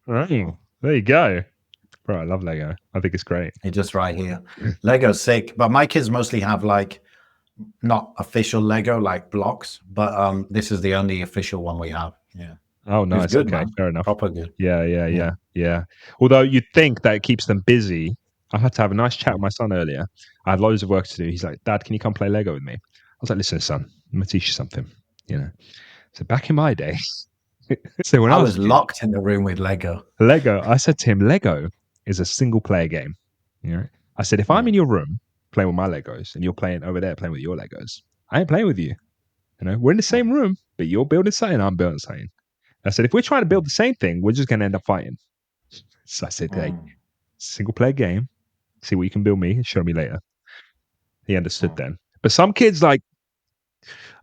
Oh, there you go. Bro, I love Lego. I think it's great. It's just right here. Lego's sick, but my kids mostly have like not official Lego like blocks, but this is the only official one we have. Yeah, Oh, it's nice. good, Okay, man. fair enough. Proper good. Yeah, yeah, Yeah. yeah, yeah. Although you'd think that it keeps them busy. I had to have a nice chat with Mm. my son earlier. I had loads of work to do. He's like, Dad, can you come play Lego with me? I was like, listen, son, I'm gonna teach you something. You know. So back in my day, so when I I was was a kid, locked in the room with Lego. Lego, I said to him, Lego is a single player game. You know, I said, if I'm in Mm. your room playing with my Legos and you're playing over there playing with your Legos, I ain't playing with you. You know, we're in the same Mm. room, but you're building something, I'm building something. I said, if we're trying to build Mm. the same thing, we're just going to end up fighting. So I said, hey, Mm. single player game, see what you can build me and show me later. He understood Mm. then. But some kids, like,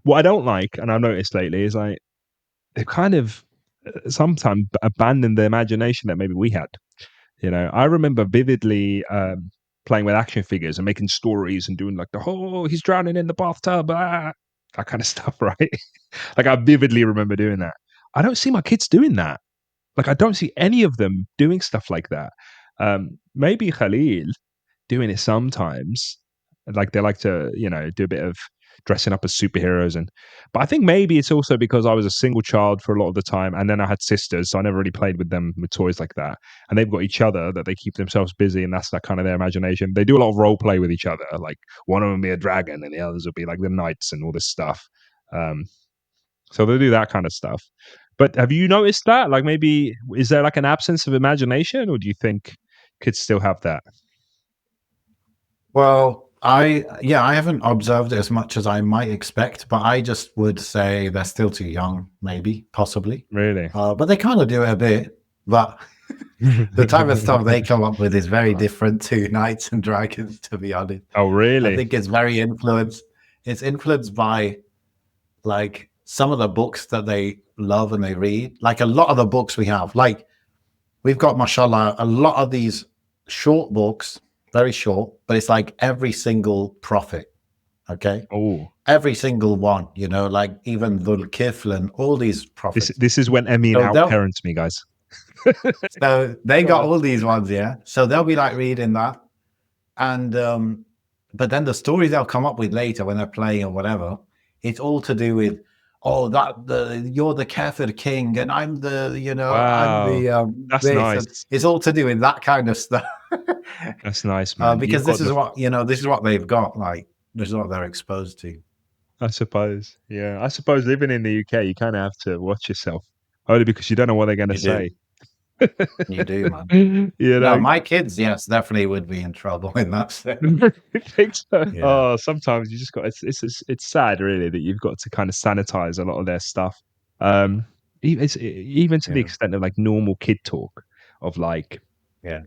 what I don't like, and I've noticed lately, is like, they've kind of sometimes abandoned the imagination that maybe we had. I remember vividly playing with action figures and making stories and doing like he's drowning in the bathtub, that kind of stuff, right? Like I vividly remember doing that. I don't see my kids doing that. Like I don't see any of them doing stuff like that. Maybe Khalil doing it sometimes. Like they like to, do a bit of dressing up as superheroes but I think maybe it's also because I was a single child for a lot of the time and then I had sisters, so I never really played with them with toys like that. And they've got each other that they keep themselves busy and that's that kind of their imagination. They do a lot of role play with each other. Like one of them will be a dragon and the others will be like the knights and all this stuff. Um, so they do that kind of stuff. But have you noticed that? Like maybe is there like an absence of imagination, or do you think kids still have that? Well, I haven't observed it as much as I might expect, but I just would say they're still too young, maybe, possibly. Really? But they kind of do it a bit. But The type of stuff they come up with is very different to Knights and Dragons, to be honest. Oh, I really? think it's very influenced. It's influenced by like some of the books that they love and they read. Like a lot of the books we have, like we've got, mashallah, a lot of these short books, very short, but it's like every single prophet. Okay. Oh, Every single one, like even Dhul Kifl and all these this prophets. this is when Emin So they'll outparents me, guys. so they Go got on. all these ones, yeah. So they'll be like reading that. And but then the stories they'll come up with later when they're playing or whatever, it's all to do with, oh, you're the Kafir king and I'm I'm Wow, the that's this, and nice. it's all to do with that kind of stuff. That's nice, man. You've Because got the, this is what they've got, like this is what they're exposed to. I suppose. Yeah, I suppose living in the UK, you kind of have to watch yourself, only because you don't know what they're going to You do. say. You do, man. You No, know, my kids, yes, definitely would be in trouble in that sense. I think so. Yeah. Oh, sometimes you just got, it's sad, really, that you've got to kind of sanitize a lot of their stuff. Even to the Yeah. extent of like normal kid talk of like, Yeah.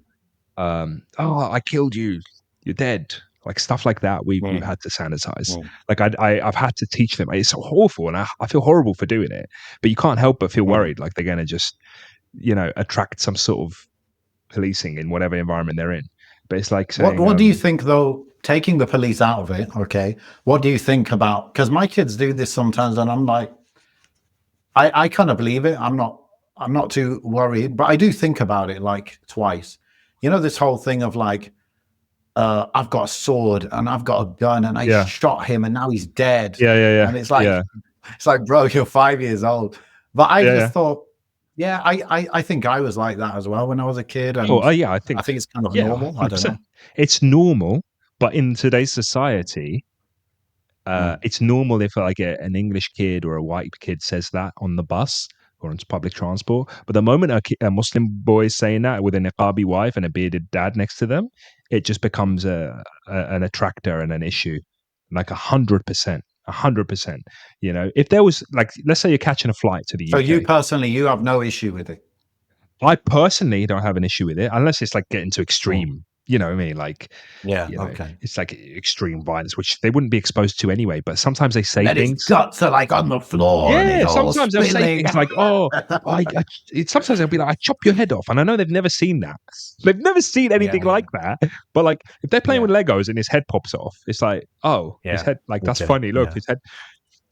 oh, I killed you, you're dead, like stuff like that. We've Mm, had to sanitize. mm, Like I've had to teach them. It's so awful, and I feel horrible for doing it. But you can't help but feel mm. worried, like they're gonna just attract some sort of policing in whatever environment they're in. But it's like saying, What do you think though? Taking the police out of it, okay? What do you think about? Because my kids do this sometimes, and I'm like, I kind of believe it. I'm not too worried, but I do think about it like twice. This whole thing of like, I've got a sword and I've got a gun and I yeah, shot him and now he's dead, yeah, yeah, yeah, and it's yeah, like, bro, you're 5 years old. But I yeah, just yeah. thought, yeah, I think I was like that as well when I was a kid, Oh, and yeah, I I think, think it's kind of yeah, normal. I don't 100%. know. It's normal, but in today's society, Mm, it's normal if like an English kid or a white kid says that on the bus or on public transport. But the moment a Muslim boy is saying that with a niqabi wife and a bearded dad next to them, it just becomes an attractor and an issue. Like 100%, 100%. If there was like, let's say you're catching a flight to the So you UK. personally, you have no issue with it? I personally don't have an issue with it unless it's like getting to Mm. extreme. You know what I mean? Like, Yeah. Okay. it's like extreme violence, which they wouldn't be exposed to anyway. But sometimes they And say then his things. guts are like on the floor and he's Yeah, all sometimes they'll say spilling. things like, "Oh, sometimes they'll be like, I chop your head off," and I know they've never seen that. They've never seen anything Yeah. like Yeah. that. But like, if they're playing Yeah. with Legos and his head pops off, it's like, oh, his Yeah. head, like that's Okay. funny. Look, Yeah. his head.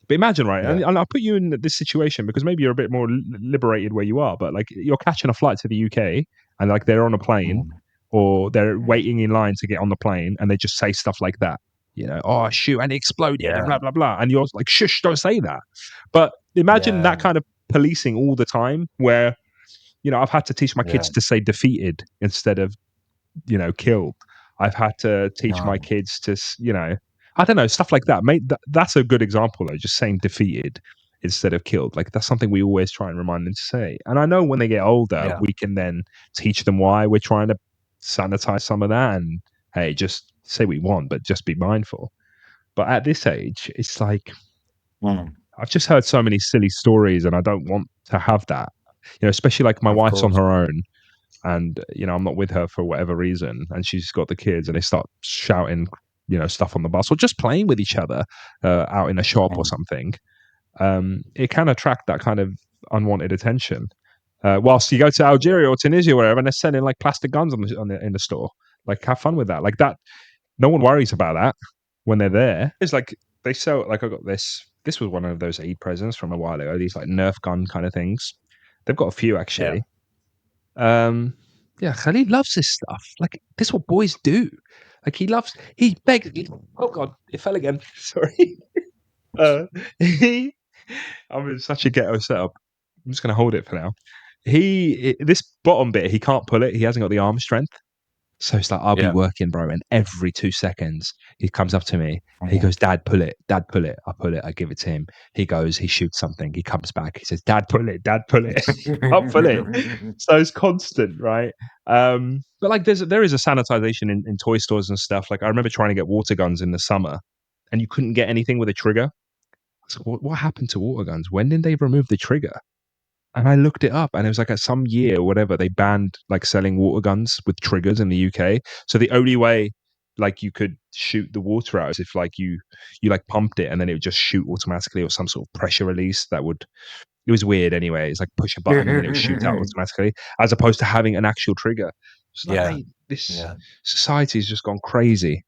But imagine, right? Yeah. And I'll put you in this situation because maybe you're a bit more liberated where you are. But like, you're catching a flight to the UK, and like they're on a plane, Mm. or they're Mm. waiting in line to get on the plane, and they just say stuff like that. Oh shoot, and it exploded, and Yeah. blah blah blah, and you're like, shush, don't say that. But imagine that Yeah. kind of policing all the time, where I've had to teach my Yeah. kids to say defeated instead of killed. I've had to teach my Um, kids to, I don't know, stuff like that. Mate, that's a good example though. Just saying defeated instead of killed. Like that's something we always try and remind them to say. And I know when they get older, yeah. we can then teach them why we're trying to sanitize some of that. And hey, just say what you want, but just be mindful. But at this age, it's like Mm. I've just heard so many silly stories, and I don't want to have that. Especially like my Of wife's on course. her own, and I'm not with her for whatever reason, and she's got the kids, and they start shouting stuff on the bus or just playing with each other out in a shop or Mm. something. It can attract that kind of unwanted attention. Whilst you go to Algeria or Tunisia or wherever, and they're selling like plastic guns in the store, like have fun with that. Like that, no one worries about that when they're there. It's like they sell, like I got this was one of those Eid presents from a while ago, these like Nerf gun kind of things. They've got a few Yeah. actually. um, yeah, Khalid loves this stuff. Like this is what boys do. Like he begs. Oh God, it fell again. Sorry. Uh, he, I'm in such a ghetto setup. I'm just gonna hold it for now. This bottom bit, he can't pull it. He hasn't got the arm strength. So it's like I'll be Yeah. working, bro, and every 2 seconds he comes up to me. He Mhm. goes, "Dad, pull it. Dad, pull it." I pull it. I give it to him. He goes, he shoots something. He comes back. He says, "Dad, pull it. Dad, pull it." Can't pull it. So it's constant, right? But like there is a sanitization in toy stores and stuff. Like I remember trying to get water guns in the summer, and you couldn't get anything with a trigger. I was like, what happened to water guns? When did they remove the trigger? And I looked it up, and it was like at some year or whatever, they banned like selling water guns with triggers in the UK. So the only way like you could shoot the water out is if like you like pumped it and then it would just shoot automatically, or some sort of pressure release that would. It was weird anyway. It's like push a button and then it would shoot out automatically, as opposed to having an actual trigger. It's like, Yeah, mate, this yeah, society has just gone crazy.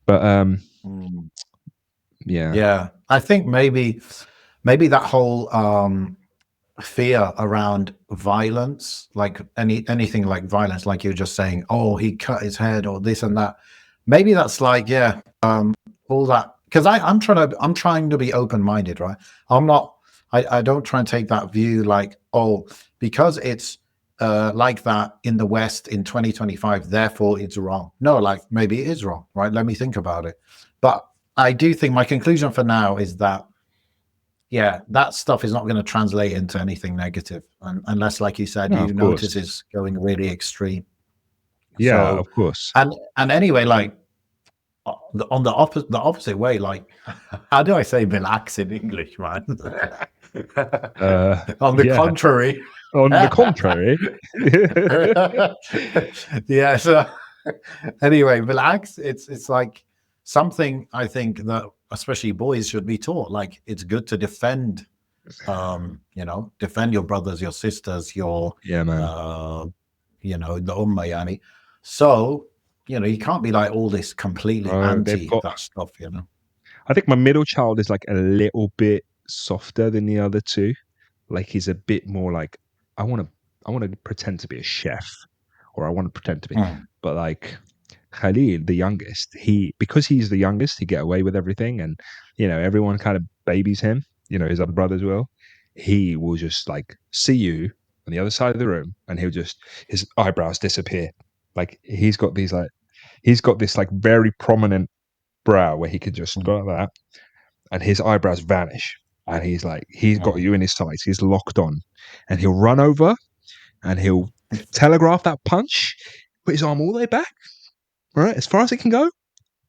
But mm, yeah, yeah. I think maybe that whole fear around violence, like anything like violence, like you're just saying, oh, he cut his head or this and that. Maybe that's like, yeah, all that. Because I'm trying to be open minded, right? I'm not. I don't try and take that view like, oh, because it's like that in the West in 2025, therefore it's wrong. No, like maybe it is wrong, right? Let me think about it. But I do think my conclusion for now is that yeah, that stuff is not going to translate into anything negative unless, like you said, no, you of course, notice it's going really extreme. yeah, of So, course, and anyway, like on the opposite way, like how do I say relax in English, man? uh, On the yeah. contrary, On the contrary, yeah. So anyway, relax. It's like something I think that especially boys should be taught. Like it's good to defend defend your brothers, your sisters, your yeah, man. uh the ummah yani. So, you can't be like all this completely Bro, they've anti got. that stuff. I think my middle child is like a little bit softer than the other two. Like he's a bit more like I want to. I want to pretend to be a chef, or I want to pretend to be. Mm, But like Khalil, the youngest, because he's the youngest, he get away with everything, and everyone kind of babies him. His other brothers will. He will just like see you on the other side of the room, and his eyebrows disappear. Like he's got this like very prominent brow where he could just mm, go like that, and his eyebrows vanish. And he's got mm. you in his sights. He's locked on, and he'll run over and he'll telegraph that punch, put his arm all the way back, right, as far as it can go,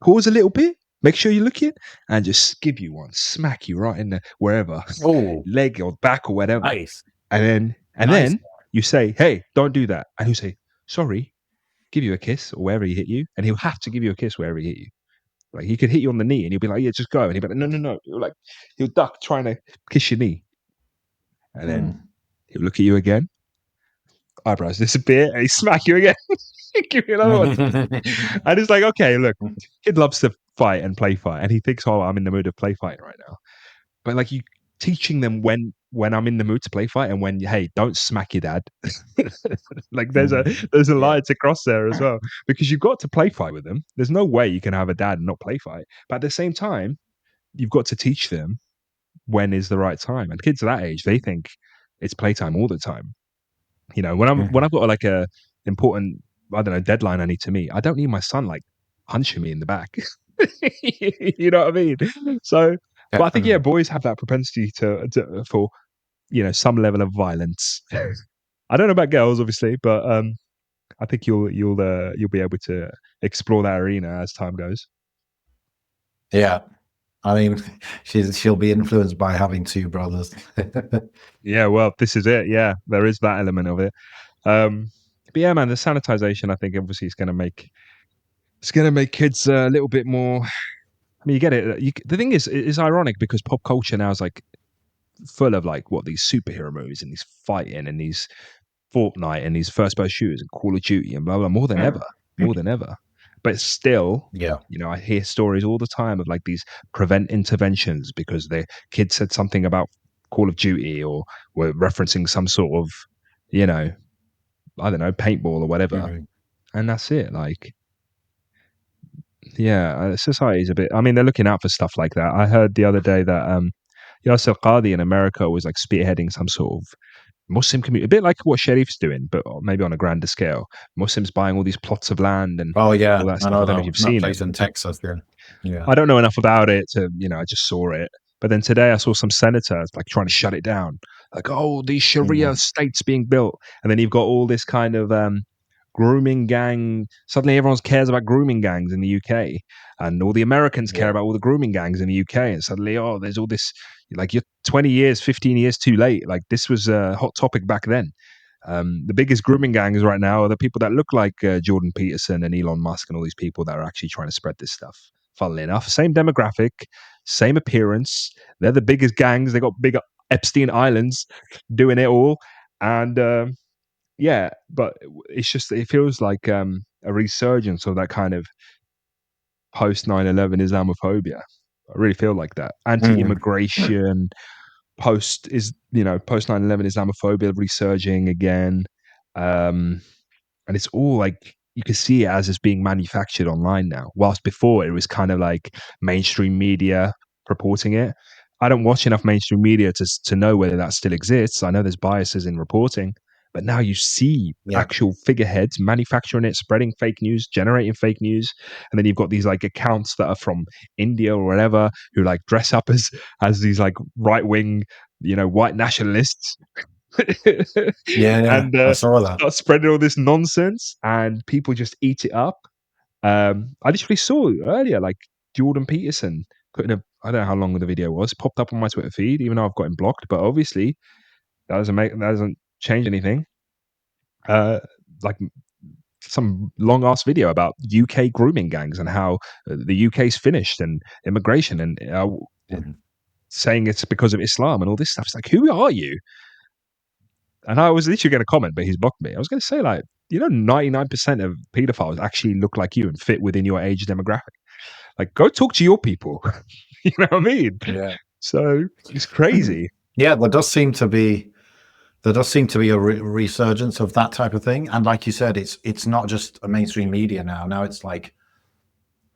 pause a little bit, make sure you're looking, and just give you one, smack you right in the wherever, Oh, leg or back or whatever. nice. And then Nice. you say, "Hey, don't do that," and he'll say, "Sorry," give you a kiss or wherever he hit you, and he'll have to give you a kiss wherever he hit you. Like he could hit you on the knee, and you'll be like, "Yeah, just go," and he'll be like, "No, no, no." He'll duck trying to kiss your knee, and then Mm. he'll look at you again, eyebrows disappear, and he smack you again. Give me another one. And it's like, okay, look, kid loves to fight and play fight, and he thinks, oh, I'm in the mood of play fighting right now. But like you teaching them when I'm in the mood to play fight, and when hey, don't smack your dad. Like there's a Yeah. line to cross there as well, because you've got to play fight with them. There's no way you can have a dad and not play fight. But at the same time, you've got to teach them when is the right time. And kids at that age, they think it's playtime all the time. When I've got like a important, I don't know, deadline I need to meet, I don't need my son like punching me in the back. You know what I mean? So, but I think yeah, boys have that propensity for some level of violence. I don't know about girls, obviously, but I think you'll be able to explore that arena as time goes. Yeah. I mean, she'll be influenced by having two brothers. Yeah, well, this is it. Yeah, there is that element of it. But yeah, man, the sanitization, I think, obviously, is going to make kids a little bit more. I mean, you get it. The thing is, it's ironic because pop culture now is like full of like what these superhero movies and these fighting and these Fortnite and these first-person shooters and Call of Duty and blah blah more than ever, more than ever. But still, Yeah. I hear stories all the time of like these prevent interventions because the kid said something about Call of Duty or were referencing some sort of, you know, I don't know, paintball or whatever, Mhm. and that's it. Like, yeah, society's a bit. I mean, they're looking out for stuff like that. I heard the other day that Yasser Qadi in America was like spearheading some sort of Muslim community, a bit like what Sharif's doing, but maybe on a grander scale. Muslims buying all these plots of land and Oh all yeah, that I stuff. I know don't know if you've that seen it. place in Texas. Yeah. Yeah. I don't know enough about it to, I just saw it. But then today I saw some senators like trying to shut it down. Like, oh, these Sharia Mhm. states being built. And then you've got all this kind of grooming gang. Suddenly, everyone cares about grooming gangs in the UK, and all the Americans care Yeah. about all the grooming gangs in the UK. And suddenly, oh, there's all this. Like you're 20 years, 15 years too late. Like this was a hot topic back then. The biggest grooming gangs right now are the people that look like Jordan Peterson and Elon Musk and all these people that are actually trying to spread this stuff. Funnily enough, same demographic, same appearance. They're the biggest gangs. They got big Epstein Islands doing it all, and yeah, but it's just it feels like a resurgence of that kind of post 9/11 Islamophobia. I really feel like that Mm. anti-immigration post 9/11 Islamophobia resurging again. Um, and it's all like you can see it as it's being manufactured online now. Whilst before it was kind of like mainstream media reporting it. I don't watch enough mainstream media to know whether that still exists. I know there's biases in reporting, but now you see Yeah. actual figureheads manufacturing it, spreading fake news, generating fake news, and then you've got these like accounts that are from India or whatever who like dress up as these like right wing, white nationalists Yeah. Yeah. and I saw that. start spreading all this nonsense, and people just eat it up. I literally saw earlier, like Jordan Peterson putting I don't know how long the video was, popped up on my Twitter feed, even though I've got him blocked. But obviously, that doesn't change anything. Uh, like some long ass video about UK grooming gangs and how the UK's finished and immigration and Mhm. saying it's because of Islam and all this stuff. It's like, who are you? And I was literally going to comment, but he's blocked me. I was going to say, like, 99% of pedophiles actually look like you and fit within your age demographic. Like, go talk to your people. You know what I mean? Yeah. So it's crazy. Yeah. There does seem to be a resurgence of that type of thing, and like you said, it's not just a mainstream media now. Now it's like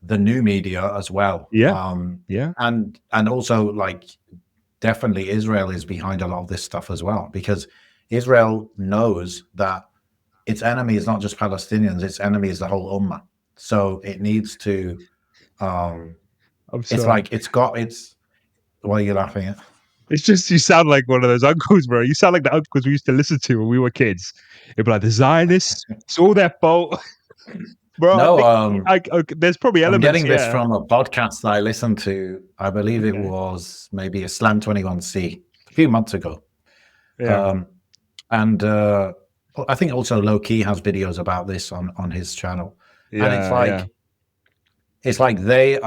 the new media as well, Yeah. Yeah. and also like definitely Israel is behind a lot of this stuff as well, because Israel knows that its enemy is not just Palestinians; its enemy is the whole ummah. So it needs to. Um, I'm it's sorry. like it's got its. What are you laughing at? It's just, you sound like one of those uncles, bro. You sound like the uncles we used to listen to when we were kids. It'd be like, the Zionists, it's all their fault. Bro, No, there's probably I'm elements, getting this yeah. from a podcast that I listened to. I believe it Okay. was maybe Islam 21C a few months ago. Yeah. Um, and I think also Low Key has videos about this on his channel. And it's Yeah. Yeah. like they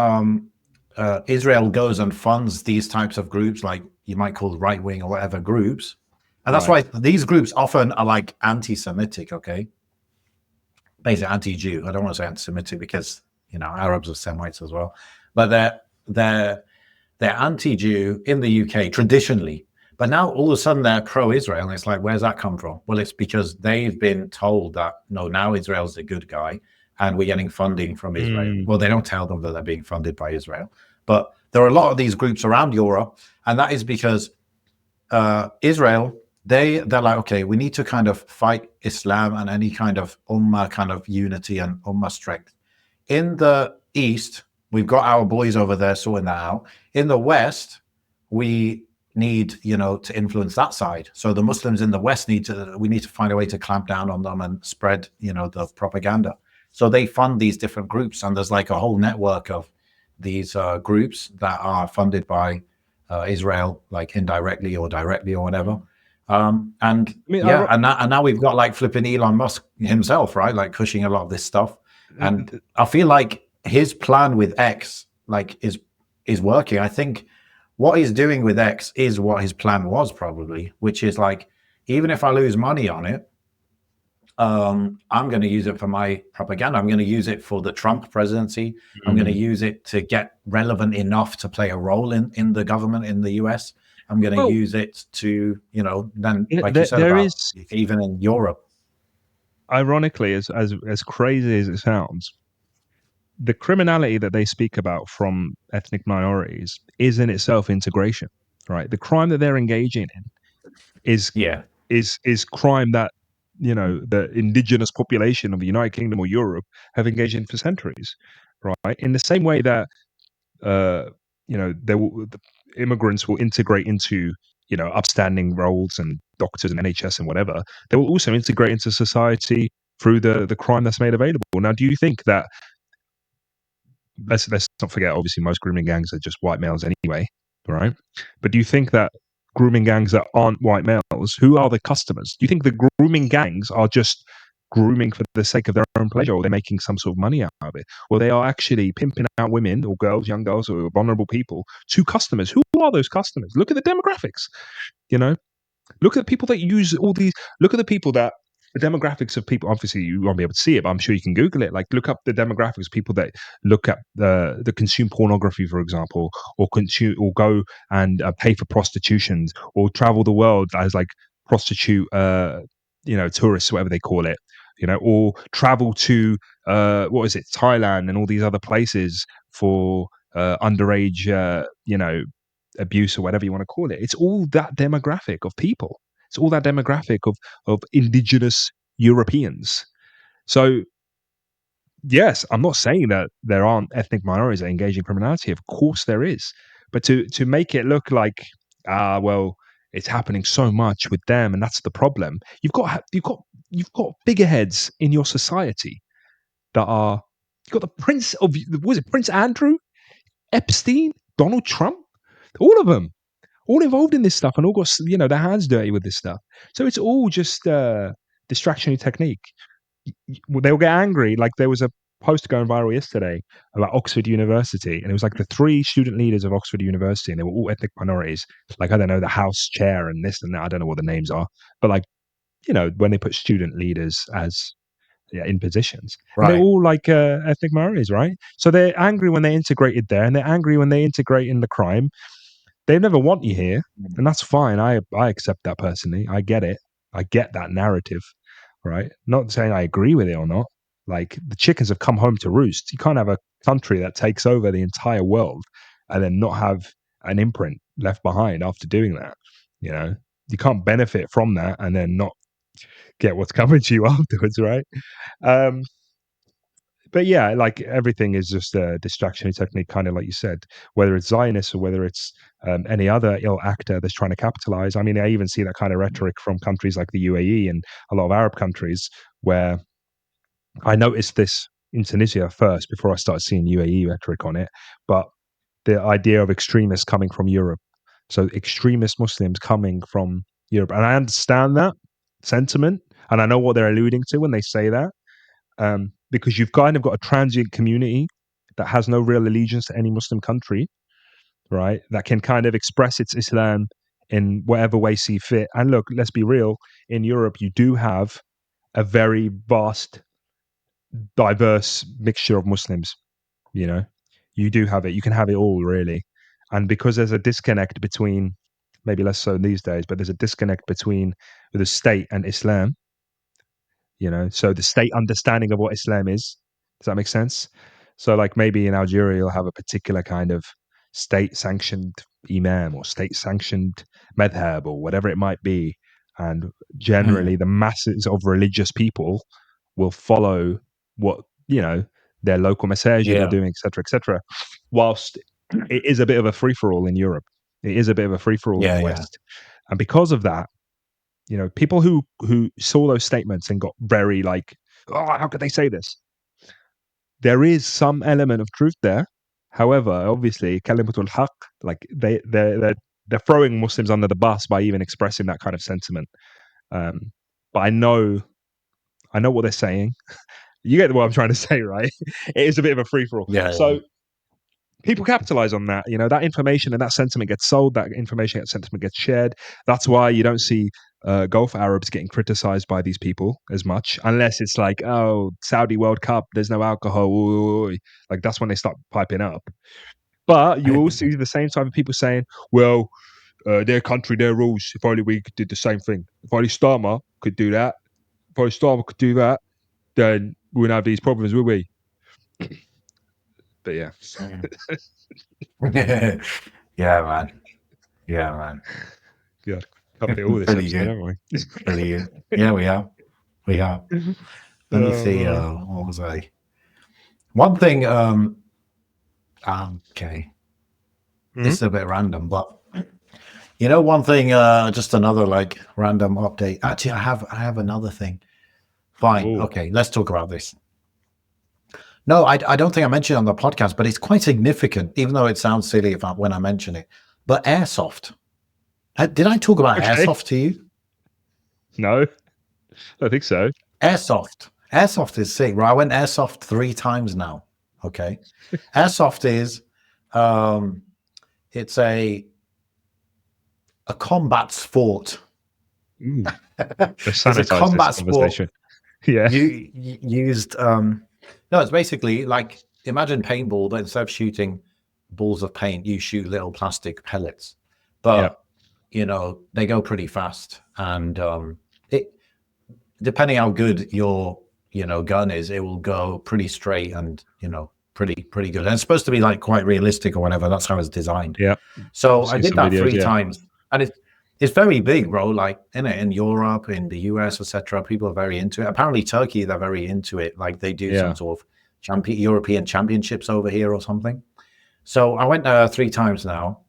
Israel goes and funds these types of groups, like you might call right wing or whatever groups, and that's Right. why these groups often are like anti-Semitic. Okay, basically anti-Jew. I don't want to say anti-Semitic because Arabs are Semites as well, but they're they're anti-Jew in the UK traditionally. But now all of a sudden they're pro-Israel, and it's like, where's that come from? Well, it's because they've been told that no, now Israel's the good guy, and we're getting funding from Israel. Mm. Well, they don't tell them that they're being funded by Israel, but there are a lot of these groups around Europe, and that is because Israel, they're like, okay, we need to kind of fight Islam and any kind of ummah kind of unity and ummah strength. In the East, we've got our boys over there sorting that out. In the West, we need, to influence that side. So the Muslims in the West we need to find a way to clamp down on them and spread, the propaganda. So they fund these different groups, and there's like a whole network of these groups that are funded by Israel, like indirectly or directly or whatever. And I mean, yeah, and now we've got like flipping Elon Musk himself, right? Like pushing a lot of this stuff. And I feel like his plan with X is working. I think what he's doing with X is what his plan was probably, which is like, even if I lose money on it, I'm going to use it for my propaganda. I'm going to use it for the Trump presidency. I'm going to mm. use it to get relevant enough to play a role in the government in the US. I'm going to Well, use it to, then yeah, like you said there about is, even in Europe. ironically, as crazy as it sounds, the criminality that they speak about from ethnic minorities is in itself integration, right? The crime that they're engaging in is Yeah. is crime that the indigenous population of the United Kingdom or Europe have engaged in for centuries, right? In the same way that uh, the immigrants will integrate into upstanding roles and doctors and NHS and whatever, they will also integrate into society through the crime that's made available. Now, do you think that let's not forget, obviously, most grooming gangs are just white males anyway, right? But do you think that grooming gangs that aren't white males, who are the customers? Do you think the grooming gangs are just grooming for the sake of their own pleasure, or they're making some sort of money out of it? Or they are actually pimping out women or girls, young girls, or vulnerable people to customers? Who are those customers? Look at the demographics, you know? Look at the people that use all these. Look at the people that the demographics of people. Obviously, you won't be able to see it, but I'm sure you can Google it. Like, look up the demographics of people that look at the consume pornography, for example, or consume or go and pay for prostitutions, or travel the world as like prostitute, tourists, whatever they call it, or travel to what is it, Thailand and all these other places for underage, abuse or whatever you want to call it. It's all that demographic of people. It's all that demographic of indigenous Europeans. So yes, I'm not saying that there aren't ethnic minorities that engage in criminality. Of course there is. But to make it look like well, it's happening so much with them and that's the problem. You've got figureheads in your society that are you've got the Prince of was it Prince Andrew, Epstein, Donald Trump, all of them all involved in this stuff and all got their hands dirty with this stuff. So it's all just distractionary technique. They'll get angry. Like there was a post going viral yesterday about Oxford University, and it was like the 3 student leaders of Oxford University, and they were all ethnic minorities. Like I don't know, the House Chair and this and that. I don't know what the names are, but like when they put student leaders as in positions, and they're Right. all like ethnic minorities, right? So they're angry when they integrated there, and they're angry when they integrate in the crime. They never want you here, and that's fine. I accept that personally. I get it. I get that narrative, right? Not saying I agree with it or not. Like the chickens have come home to roost. You can't have a country that takes over the entire world and then not have an imprint left behind after doing that. You can't benefit from that and then not get what's coming to you afterwards, right? Um, but yeah, like everything is just a distraction technique, kind of like you said, whether it's Zionists or whether it's any other ill actor that's trying to capitalize. I mean, I even see that kind of rhetoric from countries like the UAE and a lot of Arab countries, where I noticed this in Tunisia first before I started seeing UAE rhetoric on it. But the idea of extremists coming from Europe, so extremist Muslims coming from Europe, and I understand that sentiment, and I know what they're alluding to when they say that. Because you've kind of got a transient community that has no real allegiance to any Muslim country, right? That can kind of express its Islam in whatever way see fit. And look, let's be real, in Europe, you do have a very vast, diverse mixture of Muslims, you know? You do have it. You can have it all, really. And because there's a disconnect between, maybe less so these days, but there's a disconnect between the state and Islam, so the state understanding of what Islam is. Does that make sense? So like maybe in Algeria you'll have a particular kind of state sanctioned imam or state sanctioned madhab or whatever it might be, and generally the masses of religious people will follow what their local masajid are Yeah. doing, etc., whilst it is a bit of a free-for-all in Europe. It is a bit of a free-for-all in Yeah. the Yeah. West, and because of that, people who saw those statements and got very like, oh, how could they say this? There is some element of truth there. However, obviously, kalimatul haq, like they're throwing Muslims under the bus by even expressing that kind of sentiment. But I know what they're saying. You get what I'm trying to say, right? It is a bit of a free for all. Yeah. Yeah. So people capitalize on that. That information and that sentiment gets sold. That information, that sentiment gets shared. That's why you don't see Gulf Arabs getting criticized by these people as much, unless it's like, oh, Saudi World Cup, there's no alcohol. Ooh. Like that's when they start piping up. But you also see the same type of people saying, well, their country, their rules. If only we did the same thing. If only Starmer could do that. If only Starmer could do that, then we wouldn't have these problems, would we? But yeah. Yeah, man. Yeah, man. God, covered it all this Pretty episode, good. haven't we? Pretty good. Yeah, we have. We have. Let me see. Man. What was I? One thing. Okay. This is a bit random, but one thing. Just another like random update. Actually, I have another thing. Fine. Oh, Okay, let's talk about this. No, I don't think I mentioned it on the podcast, but it's quite significant, even though it sounds silly if when I mention it. But airsoft. Did I talk about okay. airsoft to you? No, I think so. Airsoft. Airsoft is sick, right? I went airsoft 3 times now. Okay. Airsoft is um it's a combat sport. Mm, let's It's a sanitize this combat sport conversation. Yeah. used no, it's basically like imagine paintball, but instead of shooting balls of paint, you shoot little plastic pellets. Yeah. But they go pretty fast, and it depending how good your gun is, it will go pretty straight and pretty good. And it's supposed to be like quite realistic or whatever. That's how it's designed. Yeah. So I've I seen did some that videos. three Yeah. times, and it's very big, bro. Like in Europe, in the US, etc. People are very into it. Apparently, Turkey, they're very into it. Like they do some Yeah. sort of European championships over here or something. So I went 3 times now,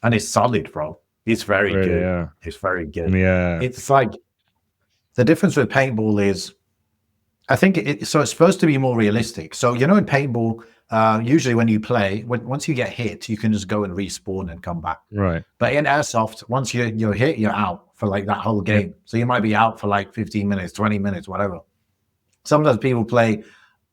and it's solid, bro. It's very Really. good. Yeah. It's very good. Yeah. It's like the difference with paintball is I think so. It's supposed to be more realistic. So in paintball, usually when you play, once you get hit, you can just go and respawn and come back. Right. But in airsoft, once you're hit, you're out for like that whole Yep. game. So you might be out for like 15 minutes, 20 minutes, whatever. Sometimes people play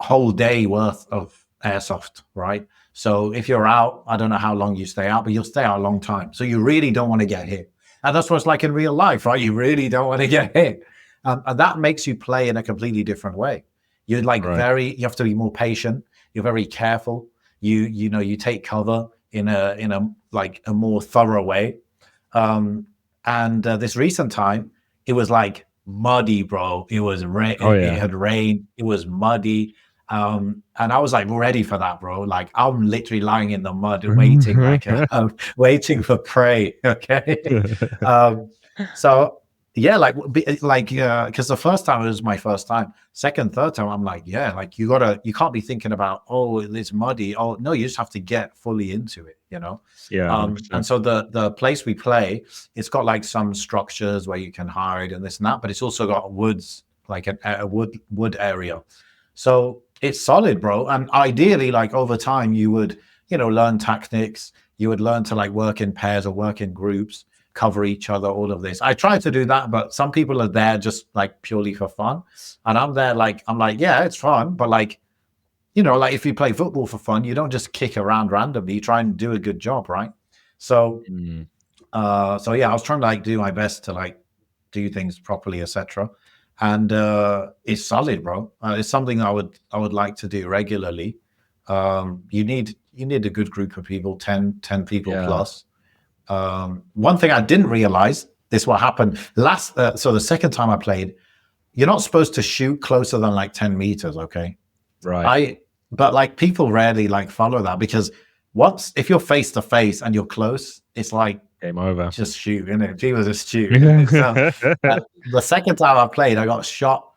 a whole day worth of airsoft, right? So if you're out, I don't know how long you stay out, but you'll stay out a long time. So you really don't want to get hit. And that's what it's like in real life, right? You really don't want to get hit. And that makes you play in a completely different way. You're like Right. you have to be more patient. You're very careful. You take cover in a like a more thorough way. And this recent time, it was like muddy, bro. It was Oh it yeah. had rained. It was muddy. And I was like ready for that, bro. Like I'm literally lying in the mud, waiting, waiting for prey. Okay. um, so yeah, because the first time it was my first time. Second, third time, I'm like, yeah, like you can't be thinking about, oh, it's muddy. Oh no, you just have to get fully into it. Yeah. And 100%. so the place we play, it's got like some structures where you can hide and this and that, but it's also got woods, like a wood area. So it's solid, bro. And ideally, like over time, you would, learn tactics. You would learn to like work in pairs or work in groups, cover each other, all of this. I try to do that, but some people are there just like purely for fun. And I'm there like, yeah, it's fun. But like, like if you play football for fun, you don't just kick around randomly. You try and do a good job, right? So, Mm, so yeah, I was trying to like do my best to like do things properly, etc. And it's solid, bro. It's something I would like to do regularly. You need a good group of people, 10 people yeah. plus. One thing I didn't realize, this what happened so the second time I played, you're not supposed to shoot closer than like 10 meters, okay? Right. But like people rarely like follow that because if you're face to face and you're close, it's like Game over. just shoot, innit? People just shoot, innit? So the second time I played, I got shot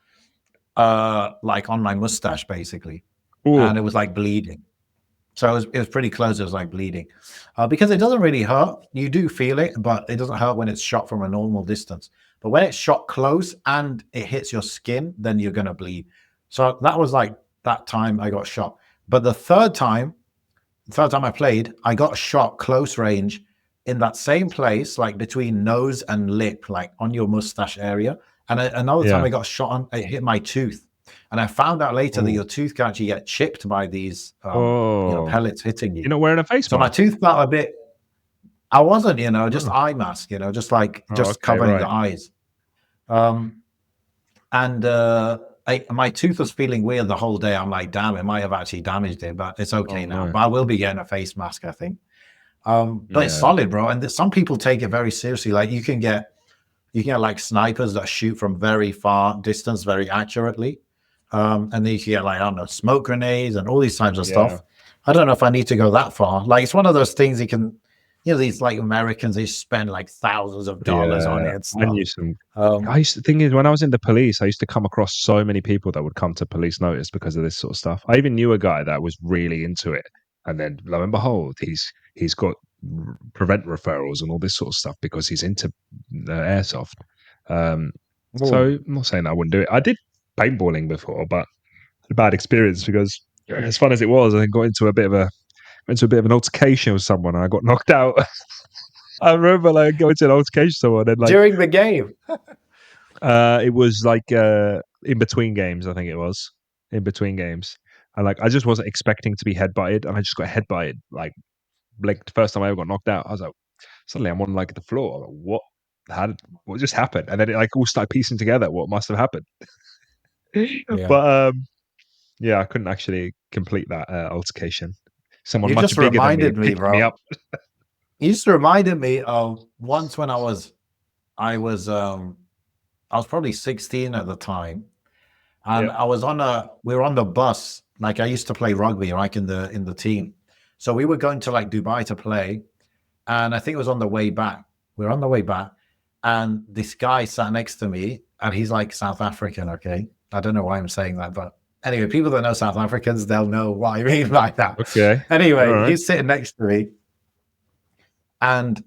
like on my mustache basically, Ooh. and it was like bleeding. So it was pretty close. It was like bleeding because it doesn't really hurt. You do feel it, but it doesn't hurt when it's shot from a normal distance. But when it's shot close and it hits your skin, then you're gonna bleed. So that was like that time I got shot. But the third time I played, I got shot close range in that same place, like between nose and lip, like on your mustache area. And another time Yeah. I got shot on, it hit my tooth. And I found out later that Oh. your tooth can actually get chipped by these, Oh. pellets hitting you. You're not wearing a face So my mask? tooth felt a bit. I wasn't, just Oh. eye mask, Oh, just okay. covering the Right. eyes. Um, and my tooth was feeling weird the whole day. I'm like, damn, it might have actually damaged it, but it's Oh okay now. no. But I will be getting a face mask, I think. But it's Yeah. solid, bro. And some people take it very seriously. Like you can get like snipers that shoot from very far distance very accurately. And then you can get like, I don't know, smoke grenades and all these types of Yeah. stuff. I don't know if I need to go that far. Like it's one of those things you can, these like Americans, they spend like thousands of dollars on Yeah. it and I stuff. knew some. Um, Thing is, when I was in the police, I used to come across so many people that would come to police notice because of this sort of stuff. I even knew a guy that was really into it, and then lo and behold, he's got prevent referrals and all this sort of stuff because he's into airsoft. Um, so oh, I'm not saying I wouldn't do it. I did paintballing before, but a bad experience because as fun as it was, I got into a bit of an altercation with someone and I got knocked out. I remember like going to an altercation with someone and like During the game. it was like in between games, I think it was. In between games. And like I just wasn't expecting to be headbutted and I just got headbutted like the first time I ever got knocked out. I was like suddenly I'm on like the floor. I'm like, what just happened? And then it like all started piecing together what must have happened. Yeah. But yeah, I couldn't actually complete that altercation. Someone You much just bigger than me reminded me, picked me bro. up. You just reminded me of once when I was I was probably 16 at the time. And Yeah, we were on the bus. Like I used to play rugby, like in the team. So we were going to like Dubai to play. And I think it was on the way back. We were on the way back. And this guy sat next to me and he's like South African, okay? I don't know why I'm saying that, but anyway, people that know South Africans, they'll know what I mean by that. okay. All Anyway, right. he's sitting next to me and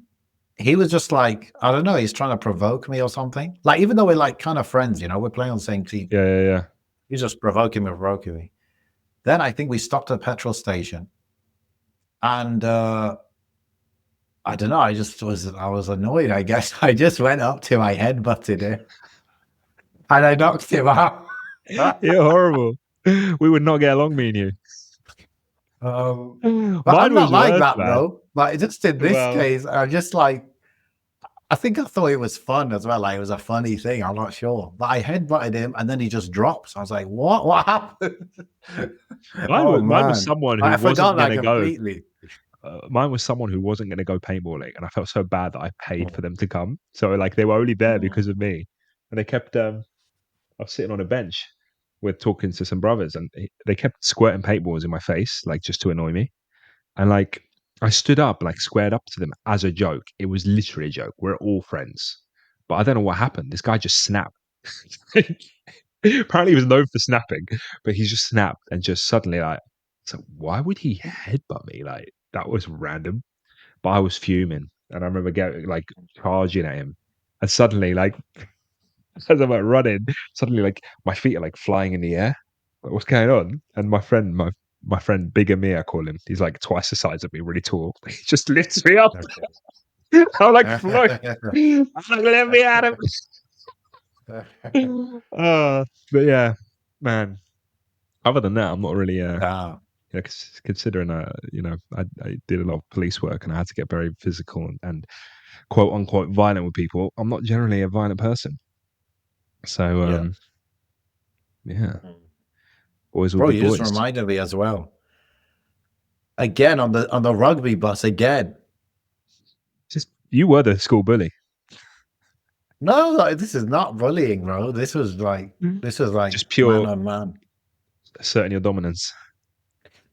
he was just like, I don't know, he's trying to provoke me or something. Like, even though we're like kind of friends, we're playing on the same team. Yeah, yeah, yeah. He's just provoking me. Then I think we stopped at a petrol station, and I don't know. I was annoyed. I guess I just went up to my head, butted him, and I knocked him out. You're horrible. We would not get along, me and you. But Mine I'm not was like worse, that, man. bro. Like just in this Well, case, I just like I think I thought it was fun as well. Like it was a funny thing. I'm not sure, but I headbutted him, and then he just drops. I was like, "What? What happened?" Oh mine was man, someone who I wasn't forgot going that to go. completely. Mine was someone who wasn't going to go paintballing, and I felt so bad that I paid for them to come. So like they were only there because of me, and they kept. I was sitting on a bench with talking to some brothers, and they kept squirting paintballs in my face, like just to annoy me. And like I stood up, like squared up to them as a joke. It was literally a joke. We're all friends, but I don't know what happened. This guy just snapped. Apparently, he was known for snapping, but he just snapped and just suddenly like. So why would he headbutt me? Like that was random. But I was fuming, and I remember getting like charging at him, and suddenly, like as I'm like running, suddenly like my feet are like flying in the air. Like, what's going on? And my friend, bigger me, I call him. He's like twice the size of me, really tall. He just lifts me up. Okay. I'm like float. I'm like, let me at him. But yeah, man. Other than that, I'm not really Ah, considering I did a lot of police work and I had to get very physical and quote unquote violent with people. I'm not generally a violent person. So yeah. yeah, boys will Bro, be you just boys. reminded me as well. Again on the rugby bus again. Just you were the school bully. No, like, this is not bullying, bro. This was like Just man pure on man. asserting your dominance.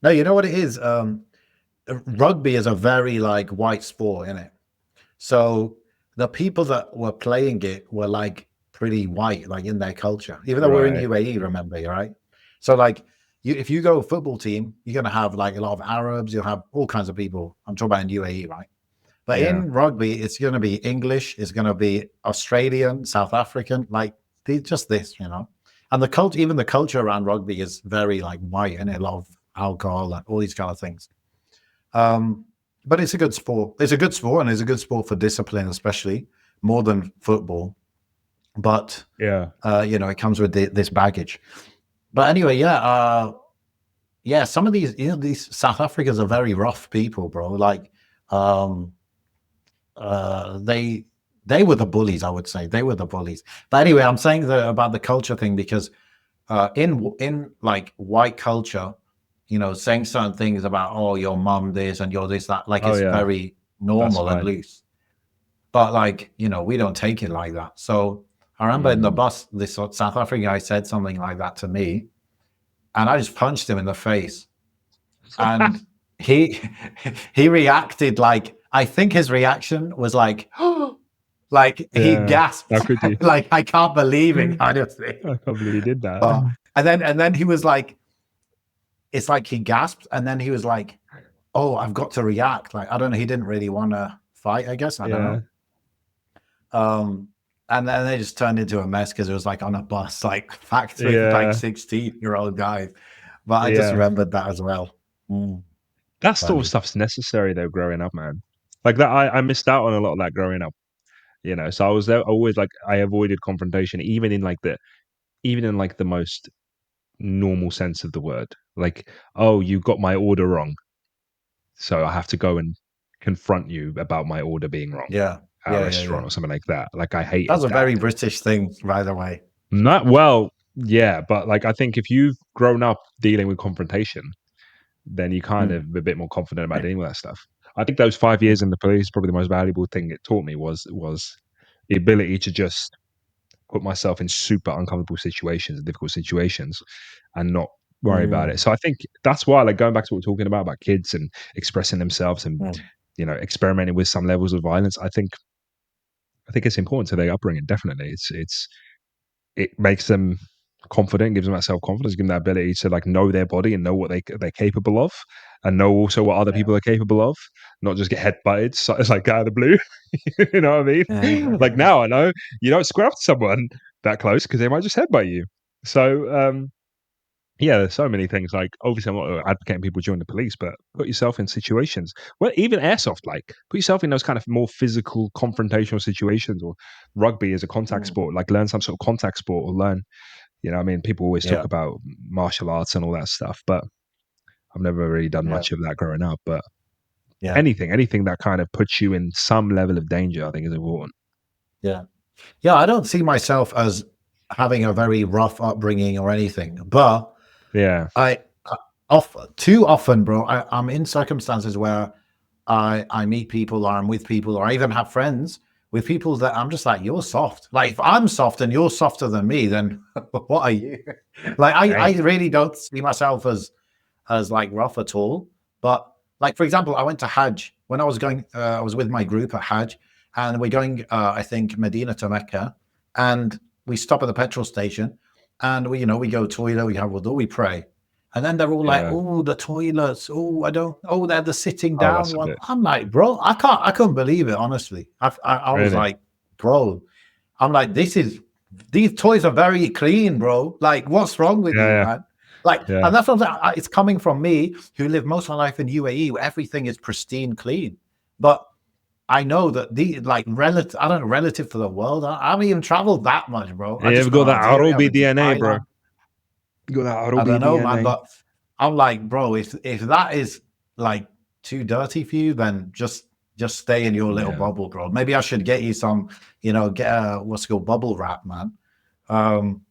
No, you know what it is? Rugby is a very like white sport, isn't it? So the people that were playing it were like pretty white, like in their culture. Even though we're in Right. UAE, remember, right? So like if you go football team, you're gonna have like a lot of Arabs, you'll have all kinds of people. I'm talking about in UAE, right? But Yeah. in rugby, it's gonna be English, it's gonna be Australian, South African, like just this. And the culture, even the culture around rugby is very like white and a lot of alcohol and all these kind of things. Um, but it's a good sport. It's a good sport, and it's a good sport for discipline, especially more than football. But Yeah. it comes with this baggage. But anyway, yeah. Some of these South Africans are very rough people, bro. Like, um, they were the bullies. I would say they were the bullies. But anyway, I'm saying about the culture thing because in like white culture, saying certain things about your mom this and you're this that, like Oh it's yeah. very That's normal and fine. loose. But like we don't take it like that. So I remember in the Mm. bus, this South African guy said something like that to me, and I just punched him in the face, and he he reacted like I think his reaction was like like he Yeah. How gasped could you? like I can't believe it kind of thing. I can't believe he did that. And then he was like, it's like he gasped, and then he was like, "Oh, I've got to react." Like I don't know, he didn't really want to fight. I guess I don't Yeah. know. Um, and then they just turned into a mess because it was like on a bus, like packed with like Yeah, 16-year-old guys. But I just yeah. remembered that as well. Mm, That sort of funny. stuff's necessary though, growing up, man. Like that, I missed out on a lot of that growing up. So I was there always like I avoided confrontation, even in like the most normal sense of the word. Like, oh, you got my order wrong, so I have to go and confront you about my order being wrong Yeah, at a yeah, yeah, restaurant yeah. or something like that. Like I hated That's a that. very British thing, by the way. Not well, yeah, but like I think if you've grown up dealing with confrontation, then you kind Mm, of a bit more confident about dealing with that stuff. I think those 5 years mm, in the police, probably the most valuable thing it taught me was the ability to just put myself in super uncomfortable situations and difficult situations and not worry about it. mm, So I think that's why, like going back to what we're talking about kids and expressing themselves and mm. experimenting with some levels of violence. I think it's important to their upbringing. Definitely, it makes them confident, gives them that self confidence, gives them that ability to like know their body and know what they're capable of, and know also what other Yeah. people are capable of. Not just get head butted. So it's like out of the blue. You know what I mean? Like now I know you don't square up to someone that close because they might just headbutt you. So yeah, there's so many things. Like obviously, I'm not advocating people join the police, but put yourself in situations. Well, even airsoft, like put yourself in those kind of more physical, confrontational situations, or rugby as a contact Mm, sport. Like learn some sort of contact sport, or learn. I mean, people always talk yeah, about martial arts and all that stuff, but I've never really done yeah, much of that growing up. But yeah, anything that kind of puts you in some level of danger, I think is important. yeah. Yeah, I don't see myself as having a very rough upbringing or anything, but Yeah, I too often, bro. I'm in circumstances where I meet people, or I'm with people, or I even have friends with people that I'm just like, you're soft. Like if I'm soft and you're softer than me, then what are you? Like I damn. really don't see myself as like rough at all. But like for example, I went to Hajj when I was going. I was with my group at Hajj, and we're going. I think Medina to Mecca, and we stop at the petrol station, and we go toilet, we have wudu, we pray, and then they're all like, Yeah. "Oh, the toilets. Oh, I don't. Oh, they're the sitting Oh, down that's a one." bit I'm like, bro, I couldn't believe it. Honestly, I was really. like, bro, I'm like, these toys are very clean, bro. Like, what's wrong with you, Yeah, man? Like, yeah, and that's what it's coming from me, who live most of my life in UAE, where everything is pristine, clean. But I know that the like relative, I don't know, relative to the world. I haven't even traveled that much, bro. I yeah. just You've know got that Algeria. I've Arobi been to DNA, bro. Thailand. You got that I Arobi don't know, man, DNA. but I'm like, bro, if that is like too dirty for you, then just stay in your little Yeah. bubble, bro. Maybe I should get you some, get a what's it called bubble wrap, man. Um,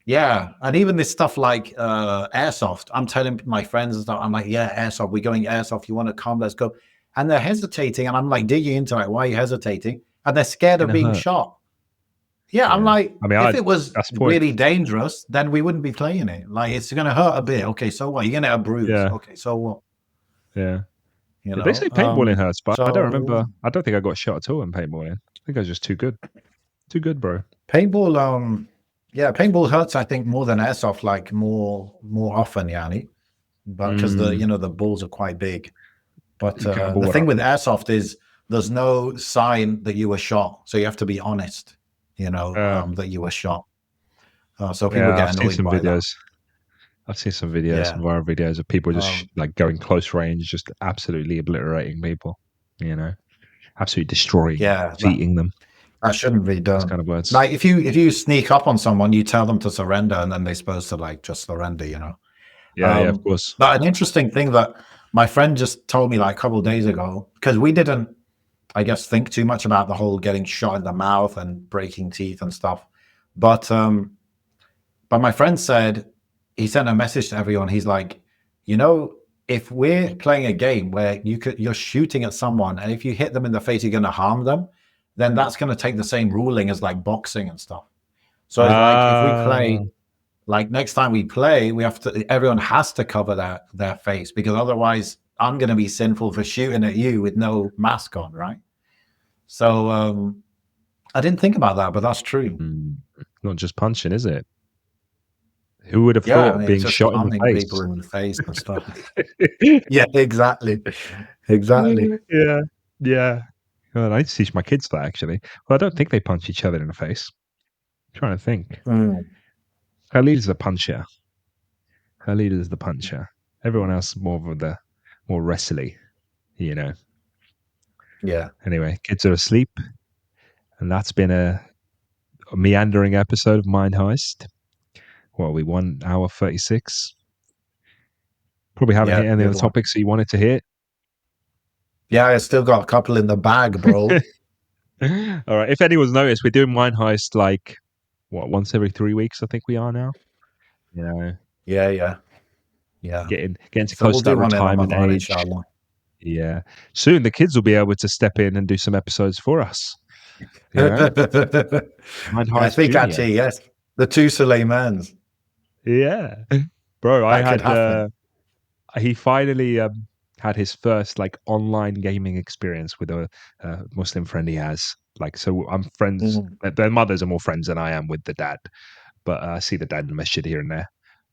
yeah, and even this stuff like airsoft. I'm telling my friends and stuff. I'm like, yeah, airsoft. We're going airsoft. You want to come? Let's go. And they're hesitating, and I'm like digging into like, why are you hesitating? And they're scared It's of gonna being hurt. shot. Yeah, I'm Yeah. like, I mean, if it was that's the point. really dangerous, then we wouldn't be playing it. Like, it's going to hurt a bit. Okay, so what? You're going to get a bruise. Yeah. Okay, so what? Yeah. You Yeah, they know. say paintballing hurts, but I don't So remember. I don't think I got shot at all in paintballing. I think I was just too good. Too good, bro. paintball, yeah, paintball hurts. I think more than airsoft, like more often, yani. But because the Mm. the balls are quite big. But You get a the ball thing up. with airsoft is there's no sign that you were shot, so you have to be honest. That you were shot. So people Yeah, get I've seen annoyed some by that. videos. I've seen some videos, Yeah. some viral videos of people just Um, like going close range, just absolutely obliterating people. You know, absolutely destroying, yeah. defeating them. That shouldn't be Those done. kind of words. Like if you sneak up on someone, you tell them to surrender, and then they're supposed to like just surrender. Yeah, yeah, of course. But an interesting thing that my friend just told me like a couple of days ago, because we didn't, I guess, think too much about the whole getting shot in the mouth and breaking teeth and stuff. But my friend said he sent a message to everyone. He's like, if we're playing a game where you're shooting at someone, and if you hit them in the face, you're going to harm them, then that's going to take the same ruling as like boxing and stuff. So it's like if we Ah, play, like next time we play, everyone has to cover their face, because otherwise I'm going to be sinful for shooting at you with no mask on, right? So I didn't think about that, but that's true. mm, not just punching, is it? Who would have Yeah, I thought mean, it's being just shot in the palming people face? in the face and stuff. Yeah, exactly. Exactly. Yeah, yeah. Well, I need to teach my kids that actually. Well, I don't think they punch each other in the face. I'm trying to think. Mm, Khalid is a puncher. Khalid is the puncher. Everyone else is more of the more wrestly, you know. yeah, Anyway, kids are asleep, and that's been a meandering episode of Mind Heist. What are we 1 hour 36? Probably haven't yeah, hit any of good the one. topics that you wanted to hit. Yeah, I still got a couple in the bag, bro. All right. If anyone's noticed, we're doing Mind Heist like what once every 3 weeks. I think we are now. You know, Yeah, yeah, yeah. getting to So close we'll to that do one in retirement Ramadan, age. inshallah. Yeah. Soon the kids will be able to step in and do some episodes for us. You know, Mind I Heist think Junior. actually, yes, the two Suleimans. Yeah, bro. I That could had happen. he finally had his first like online gaming experience with a Muslim friend he has. Like, so I'm friends. Mm. Their mothers are more friends than I am with the dad, but I see the dad in the masjid here and there.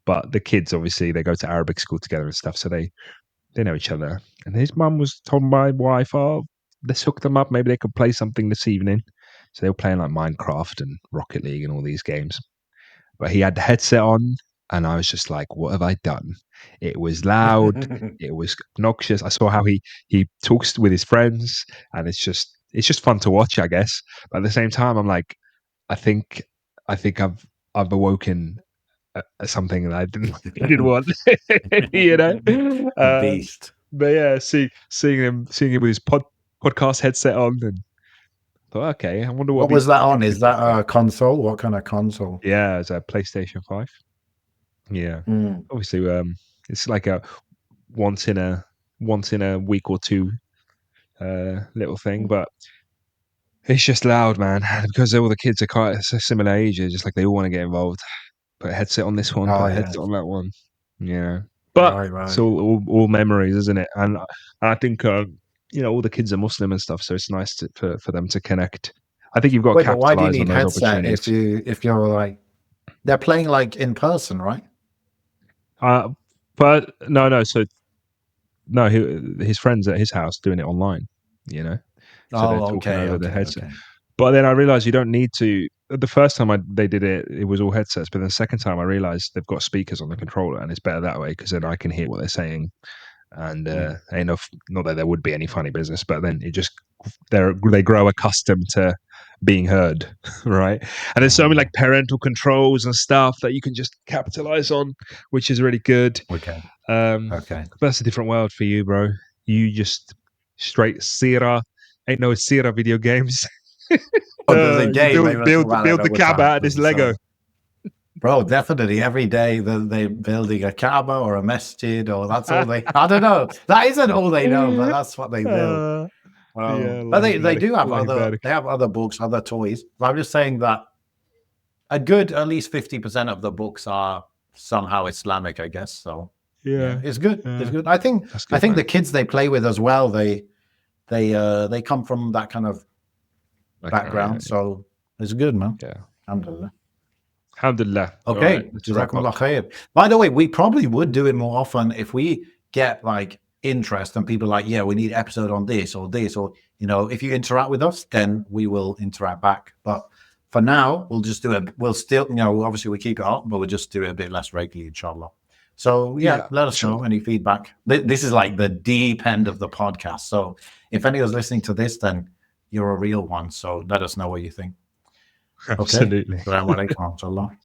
But the kids, obviously, they go to Arabic school together and stuff, so they know each other. And his mum was told my wife, "Oh, let's hook them up. Maybe they could play something this evening." So they were playing like Minecraft and Rocket League and all these games. But he had the headset on, and I was just like, "What have I done?" It was loud, it was obnoxious. I saw how he talks with his friends, and it's just fun to watch, I guess. But at the same time, I'm like, I think I've awoken something that I didn't want, you know. A Uh, beast. but yeah, seeing him with his podcast headset on, and thought, okay, I wonder what What be was that on? this Is is that like. a console? What kind of console? Yeah, it's a PlayStation 5. Yeah, Mm. obviously, it's like a once in a once in a week or two little thing, but it's just loud, man. Because all the kids are quite a similar age, it's just like they all want to get involved. Put a headset on this one, put Oh, a yeah. headset on that one. Yeah, but Right, it's right. all memories, isn't it? And I think all the kids are Muslim and stuff, so it's nice for them to connect. I think you've got to Wait, but why do you capitalize on need those headset opportunities. if you're like they're playing like in person, right? Uh, but no. So no, his friends at his house doing it online. You know, so they're Oh, talking okay, over the okay, headset. okay. But then I realized you don't need to. The first time they did it, it was all headsets. But then the second time, I realized they've got speakers on the controller, and it's better that way because then I can hear what they're saying. And Mm. enough, not that there would be any funny business, but then it just they grow accustomed to being heard, right? And there's so many like parental controls and stuff that you can just capitalize on, which is really good. Okay, Um, okay. but that's a different world for you, bro. You just straight Sierra. Ain't no Sierra video games. Oh, there's a You game. Maybe build let's talk build about build that the over Kaaba time. out of this Lego. Bro, definitely every day they're building a Kaaba or a masjid, or that's all they. I don't know. That isn't all they know, but that's what they build. uh, yeah, But Allah they Barak, do have Allah other. Barak. They have other books, other toys. But I'm just saying that a good at least 50% of the books are somehow Islamic, I guess. So yeah, Yeah, it's good. It's yeah, good. that's I good, think the man. kids they play with as well. They come from that kind of background, Background, so it's good, man. yeah. Alhamdulillah. Alhamdulillah. All right, Okay, let's wrap up. Jazakumullah khair. By the way, we probably would do it more often if we get like interest and people like, yeah, we need episode on this or this, or if you interact with us, then we will interact back. But for now, we'll just do it. We'll still, obviously we keep it up, but we'll just do it a bit less regularly, inshallah. So yeah, Yeah, let us know inshallah. any feedback. This is like the deep end of the podcast. So if anyone's listening to this, then you're a real one. So let us know what you think. Okay. Absolutely. Assalamu alaikum wa rahmatullah.